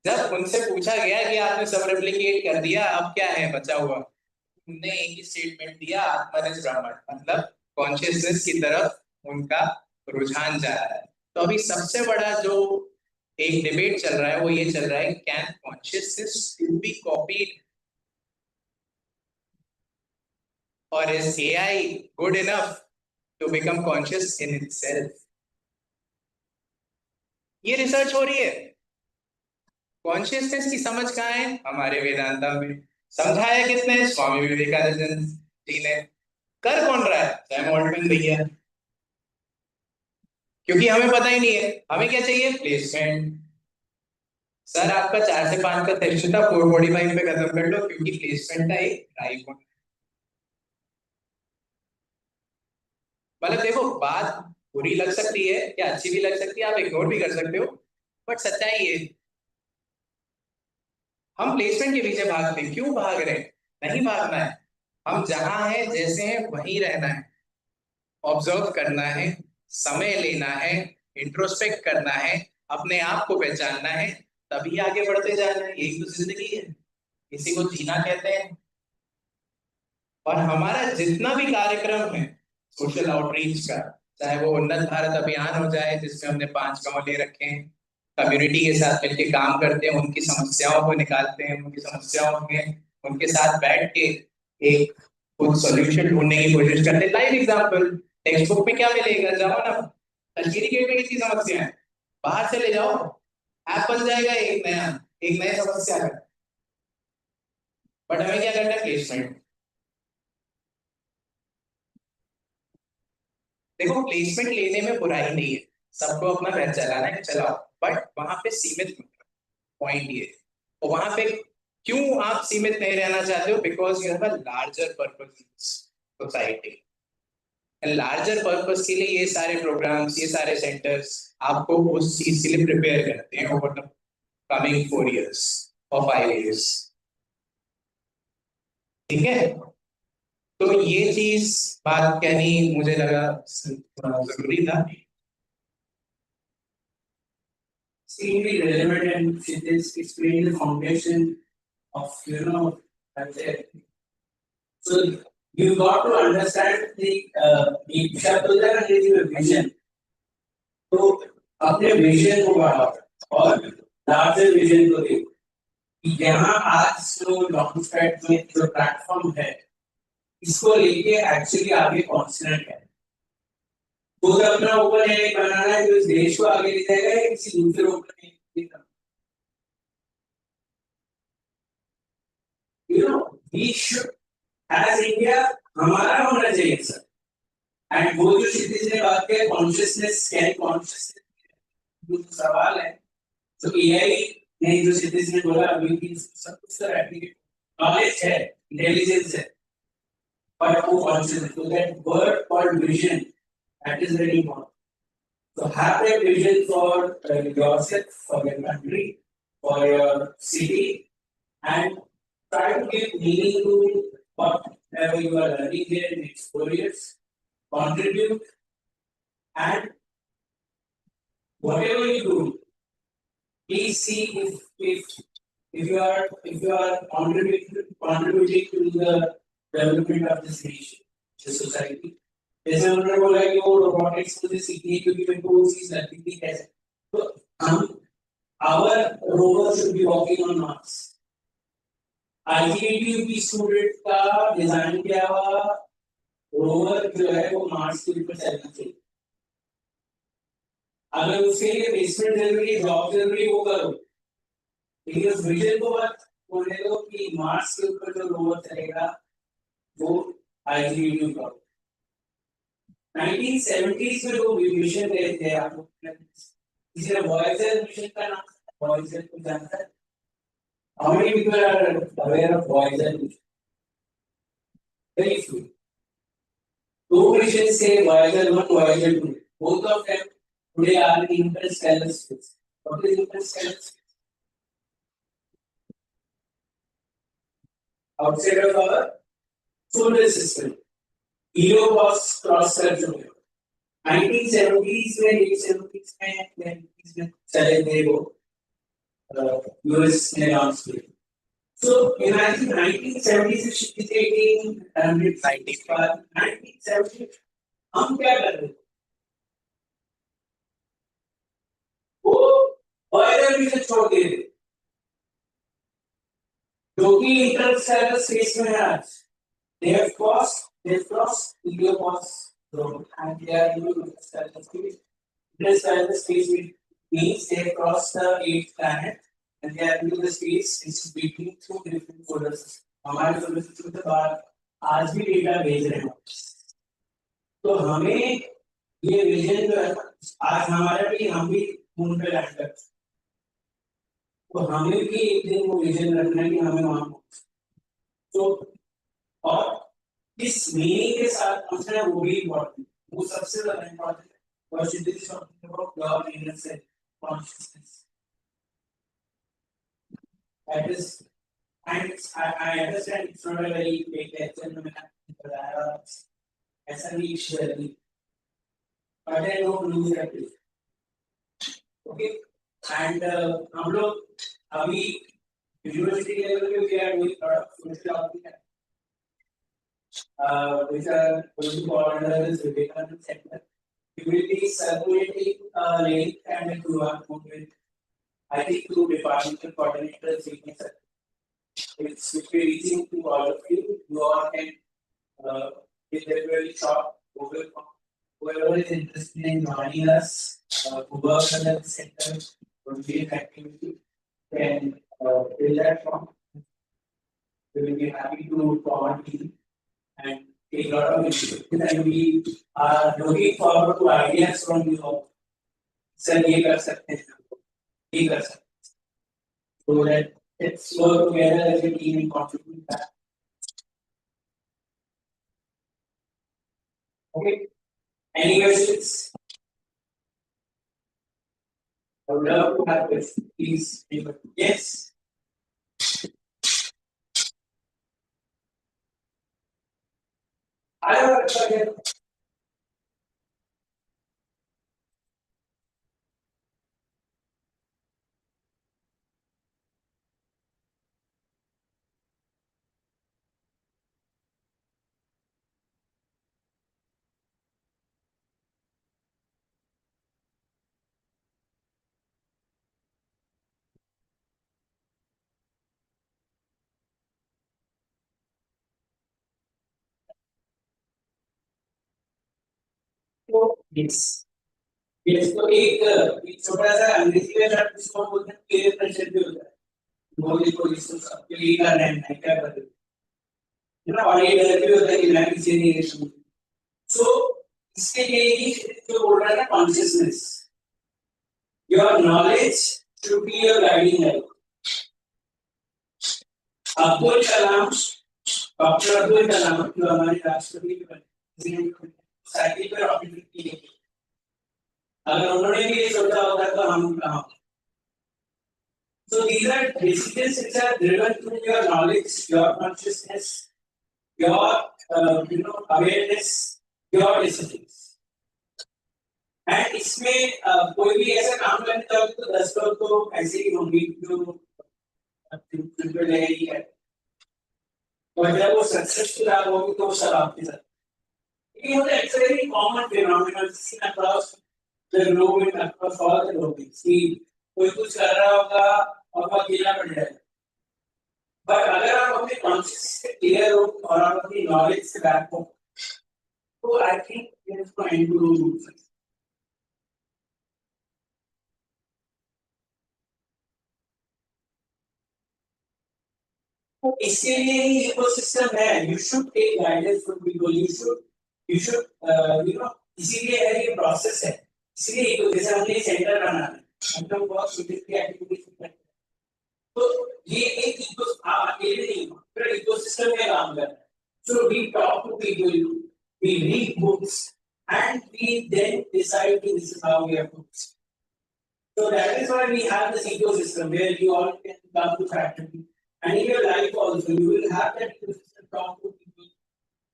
जब उनसे पूछा गया कि आपने सब रेप्लिकेट कर दिया, अब क्या है बचा हुआ, उन्होंने एक ही स्टेटमेंट दिया, आत्मनिज ब्राह्मण, मतलब कॉन्शियसनेस की तरफ उनका रुझान जा रहा है। तो अभी सबसे बड़ा जो एक डिबेट चल रहा है वो ये चल रहा है, कैन कॉन्शियसनेस बी कॉपीड, और is AI good enough to become conscious in itself. ये रिसर्च हो रही है। कॉन्शियसनेस की समझ कहाँ है? हमारे वेदांता में। समझाया किसने? स्वामी विवेकानंद जी ने। कर कौन रहा है? सैम ऑल्टमैन भैया। क्योंकि हमें पता ही नहीं है, हमें क्या चाहिए? प्लेसमेंट। सर आपका 4 से 5 का सेशन था, 4:45 पे खत्म कर लो, क्योंकि प्लेसमेंट का एक ड्राइव होना। मतलब देखो, बात बुरी लग सकती है या अच्छी भी लग सकती है, आप इग्नोर भी कर सकते हो, बट सच्चाई है। हम प्लेसमेंट के पीछे भागते हैं। क्यों भाग रहे हैं? नहीं भागना है। हम जहां हैं, जैसे हैं, वहीं रहना है। ऑब्जर्व करना है, समय लेना है, इंट्रोस्पेक्ट करना है, अपने आप को पहचानना है, तभी आगे बढ़ते जाना है। यही तो जिंदगी है, इसी को जीना कहते हैं। और हमारा जितना भी कार्यक्रम है सोशल आउटरीच का, चाहे वो उन्नत भारत अभियान हो जाए जिसमें हमने 5 गांव ले रखे हैं, कम्युनिटी के साथ मिलकर काम करते हैं, उनकी समस्याओं को निकालते हैं, उनकी समस्याओं में उनके साथ बैठ के एक कुछ सॉल्यूशन ढूंढने की कोशिश करते हैं। लाइव एग्जांपल, टेक्स्ट बुक में क्या मिलेगा? जाओ ना, तस्वीरी गेट में कितनी समस्या है, बाहर से ले जाओ, ऐप बन जाएगा एक नया समस्या का। बट हमें क्या करना है? प्लेसमेंट। देखो, प्लेसमेंट लेने में बुराई नहीं है, सबको अपना घर चलाना है, चलाओ, बट वहां पे सीमित पॉइंट ये। और वहां पे क्यों आप सीमित नहीं रहना चाहते हो? Because you have a larger purpose society. Larger purpose के लिए ये सारे प्रोग्राम्स, ये सारे सेंटर्स आपको उस चीज के लिए प्रिपेयर करते हैं ओवर द कमिंग 4 years और 5 years। ठीक है, तो ये चीज बात कहनी मुझे लगा जरूरी था। extremely relevant and it is explain the foundation of so you got to understand the Shakula is your vision. तो अपने विजन को बढ़ाओ और लार्जर विजन को देखो। यहाँ आज जो लॉन्च पैड में जो प्लेटफॉर्म है, इसको लेके एक्चुअली आगे कॉन्फिडेंट है। खुद अपना ओपन एआई बनाना है जो इस देश को आगे ले जाएगा या किसी दूसरे ओपन एआई का? we should as India हमारा होना चाहिए सर। एंड वो जो क्षितिज ने बात किया कॉन्शियसनेस, कैन कॉन्शियसनेस जो सवाल है, तो एआई ने जो क्षितिज ने बोला अभी भी सब कुछ सर एप्लीकेट नॉलेज है, इंटेलिजेंस है, बट वो कॉन्शियसनेस, तो that word called vision, that is very important. So have a vision for yourself, for your country, for your city, and try to give meaning to whatever you are learning here in next 4 years. Contribute, and whatever you do, please see if you are contributing to the development of this nation, the society. जैसे उन्होंने बोला कि वो robotics मुझे सीखनी है क्योंकि मेरे को वो चीज लगती थी कैसे, तो हम our rover should be walking on Mars. IGTU की स्टूडेंट का डिजाइन किया हुआ रोवर जो है वो मार्स के ऊपर चलना चाहिए। अगर उसके लिए प्लेसमेंट जरूरी है, जॉब जरूरी है, वो करो, लेकिन उस विजन को मत बोलने दो कि मार्स के ऊपर जो रोवर चलेगा वो IGTU का। 1970s में वो मिशन गए थे, आप लोग किसी ने वॉयेजर मिशन का नाम वॉयेजर को जानता है? How many people are aware of Voyager mission? Very few. Two missions say Voyager 1, Voyager 2. Both of them today are in interstellar space. What is interstellar space? Outside of our solar system. Ego was cross section. 1970s में 1970s में चले थे वो US ने launch किया। So imagine 1970s से 1970 हम क्या कर रहे थे? वो वॉयेजर मिशन छोड़ दिए थे, जो कि इंटरस्टेलर स्पेस में है आज। They have crossed Helios So, and they are able to understand the space. Understand the space means they have crossed the 8th planet and they are into the space which is between two different solar systems. हमारे solar system के बाद आज भी data भेज रहे हैं तो हमें ये विजन जो है आज हमारा भी हम भी मून पे लैंड कर तो हमें भी एक दिन वो विजन रखना है कि हमें वहां तो और इस मीनिंग के साथ पहुंचना है वो भी इम्पोर्टेंट वो सबसे ज्यादा इम्पोर्टेंट है और शुद्ध talking about God innocent consciousness that is and I understand it's not a very big lecture ऐसा नहीं share but I don't lose that okay and हम लोग अभी यूनिवर्सिटी लेवल पे we are doing lot of social outreach which are going to fall under this Vivekananda Center. We will be circulating a link and a QR code with I think two departmental coordinators signature. It's will be reaching to all of you. You all can get a very short Google form. Whoever is interested in joining us to work under the center for field activity can fill that form. We will be happy to forward you and take a lot of initiative and we are looking forward to ideas from you all. Sir, ये कर सकते हैं, ये कर सकते हैं. So that let's work together as a team and contribute that. Okay. Any questions? I would love to have questions. Please. Yes. I have a question. Yes. Yes, तो एक छोटा सा अंग्रेजी में शब्द जिसको बोलते हैं पीयर प्रेशर भी होता है. वो देखो इसको सबके लिए कर रहे हैं क्या कर रहे हैं ना और ये डर भी होता है कि मैं किसी नहीं ये समझ. So इसके लिए ही जो बोल रहा है ना consciousness. Your knowledge should be your guiding light. Abdul Kalam doctor Abdul Kalam जो हमारे राष्ट्रपति बने साइकिल पर रॉकेट की है. अगर उन्होंने भी ये सोचा होता तो हम कहाँ. So these are decisions which are driven through your knowledge, your consciousness, your awareness, your decisions. And इसमें कोई भी ऐसा काम करने जाओगे तो 10 लोग तो ऐसे ही होंगे जो बिल्कुल नहीं है. और जब वो सक्सेसफुल होगी तो सब आपके साथ. It's a very common phenomenon seen across the globe and across all the domains. See, कोई कुछ कर रहा होगा और वो अकेला पड़ जाएगा. But अगर आप अपने conscious से clear हो और आप अपनी knowledge से back हो, तो I think it is going to do something. इसके लिए ही ecosystem है. You should take guidance from people. You should इसीलिए है ये process है. इसलिए जैसे हमने सेंटर बनाना है, हम लोग बहुत छोटी एक्टिविटीज करते हैं. तो ये एक आप अकेले नहीं हो, पूरा इकोसिस्टम में काम कर रहे हैं. So we talk to people, we read books, and we then decide this is how we have to. So that is why we have this ecosystem where you all can come to factory, and in your life also you will have that ecosystem. Talk to people.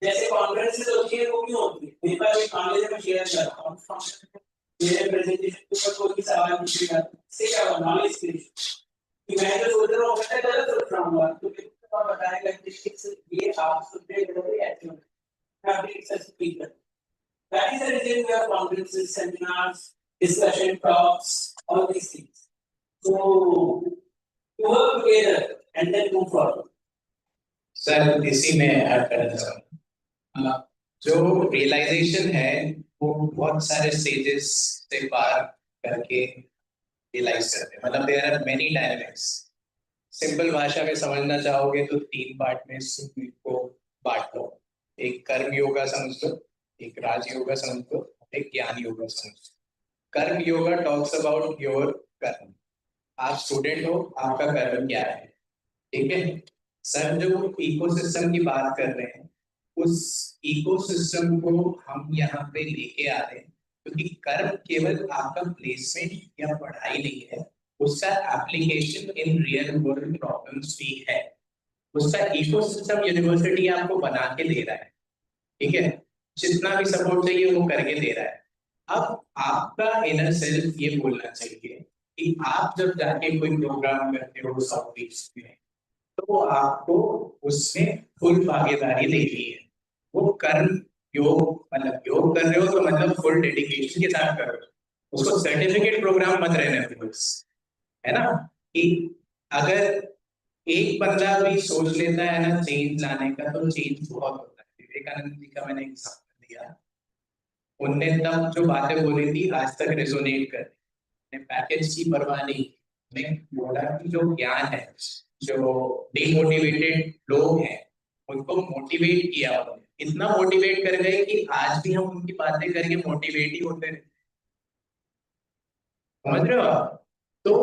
जैसे conferences होती है वो क्यों होती है? मेरे पास एक college में शेयर कर रहा हूँ. मेरे प्रेजेंटेशन के ऊपर कोई सवाल पूछेगा से क्या होगा नॉलेज क्रिएशन कि मैं जो सोच रहा हूँ मैं गलत सोच रहा हूँ तो मेरे को बताएगा कि ये आप सुनते हो ऐसे होगा मैं भी सच स्पीक कर. That is the reason we have conferences, seminars, discussion talks, all these things. So to work together and then move forward. Sir इसी में ऐड करना चाहूँगा. जो रियलाइजेशन है वो बहुत सारे स्टेजेस से पार करके रियलाइज करते हैं, मतलब there are many dynamics. Simple भाषा में समझना चाहोगे तो 3 पार्ट में को बांट लो। एक कर्म योगा समझ लो, एक राज योगा समझ लो, एक ज्ञान योगा समझ लो। कर्म योगा टॉक्स अबाउट योर कर्म, आप स्टूडेंट हो, आपका कर्म क्या है, ठीक है। सर जो इकोसिस्टम की बात कर रहे हैं, उस इकोसिस्टम को हम यहाँ पे लेके आ रहे हैं, क्योंकि कर्म केवल आपका प्लेसमेंट या पढ़ाई नहीं है, उसका application in real world problems भी है। उसका इकोसिस्टम यूनिवर्सिटी आपको बना के दे रहा है, ठीक है। जितना भी सपोर्ट चाहिए वो करके दे रहा है। अब आपका इनर सेल्फ ये बोलना चाहिए कि आप जब जाके कोई प्रोग्राम करते हो साउथ ईस्ट में, तो आपको उसमें फुल भागीदारी देनी है। वो कर्म योग, मतलब योग कर रहे हो तो मतलब फुल डेडिकेशन के साथ कर रहे हो, उसको सर्टिफिकेट प्रोग्राम मत रहने दो बस, है ना। कि अगर एक बंदा भी सोच लेता है ना चेंज लाने का, तो चेंज बहुत होता है। विवेकानंद जी का मैंने एग्जाम्पल दिया, उनने तब जो बातें बोली थी आज तक रेजोनेट कर रही। पैकेज की परवाह नहीं, मैं बोला कि जो ज्ञान है, जो डिमोटिवेटेड लोग हैं उनको मोटिवेट किया उन्होंने, इतना मोटिवेट कर गए कि आज भी हम उनकी बातें करके मोटिवेट ही होते रहे। समझ रहे हो आप? तो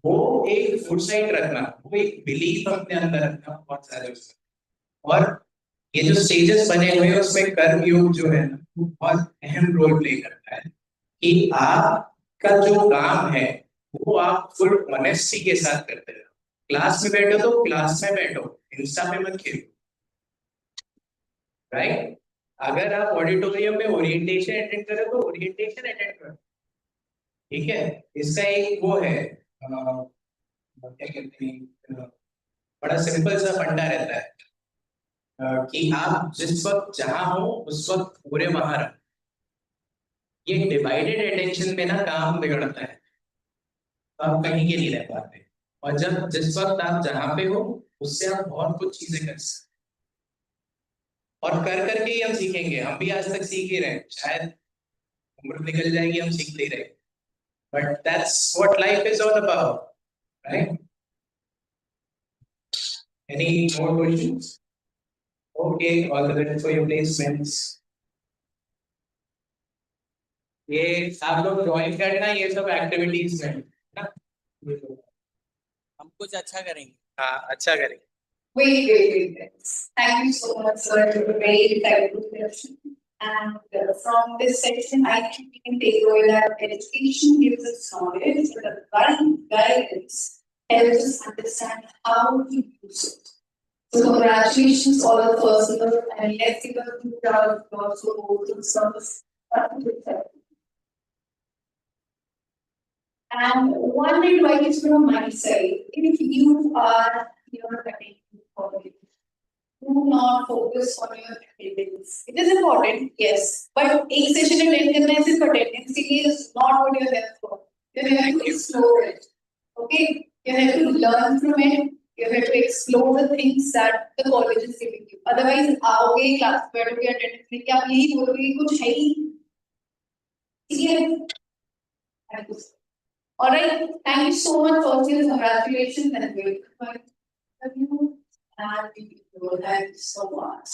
वो एक फुटसाइट रखना, वो एक बिलीफ अपने अंदर रखना बहुत सारे उसमें। और ये जो स्टेजेस बने हुए हैं उसमें कर्म योग जो है ना, वो बहुत अहम रोल प्ले करता है कि आपका जो काम है वो आप फुल ऑनेस्टी के साथ करते रहो। क्लास में बैठो तो क्लास में बैठो, इंस्टा पे मत खेलो, राइट। अगर आप ऑडिटोरियम में ओरिएंटेशन अटेंड करो तो ओरिएंटेशन अटेंड करो, ठीक है। इसका एक वो है क्या कहते हैं, बड़ा सिंपल सा फंडा रहता है कि आप जिस वक्त जहां हो उस वक्त पूरे वहां रहो। ये डिवाइडेड अटेंशन में ना काम बिगड़ता है, तो आप कहीं के नहीं रह पाते। और जब जिस वक्त आप जहां पे हो उससे आप बहुत कुछ चीजें कर सकते, और कर करके ही हम सीखेंगे। हम भी आज तक सीख ही रहे हैं, शायद उम्र निकल जाएगी हम सीखते ही रहे, but that's what life is all about, right. Any more questions? Okay, all the best for your placements. ये आप लोग ज्वाइन करना ये सब एक्टिविटीज में ना, हम कुछ अच्छा करेंगे। हाँ अच्छा करेंगे। Wait. Thank you so much, sir, for a very insightful discussion. And from this section, I think we can take away that education gives us knowledge, but the right guidance helps us understand how to use it. So congratulations, all the personnel, and let's give a good round of applause for all the service. And one advice from my side, if you are attending college, do not focus on your attendance. It is important, yes, but एक session attend करना सिर्फ attendance के लिए is not what you're there for. You have to explore it. Okay, you have to learn from it. You have to explore the things that the college is giving you. Otherwise, आओगे class बैठोगे attendance लेके आप यही बोलोगे कुछ है ही। इसलिए all right, thank you so much for your congratulations and great for you, and thank you so much.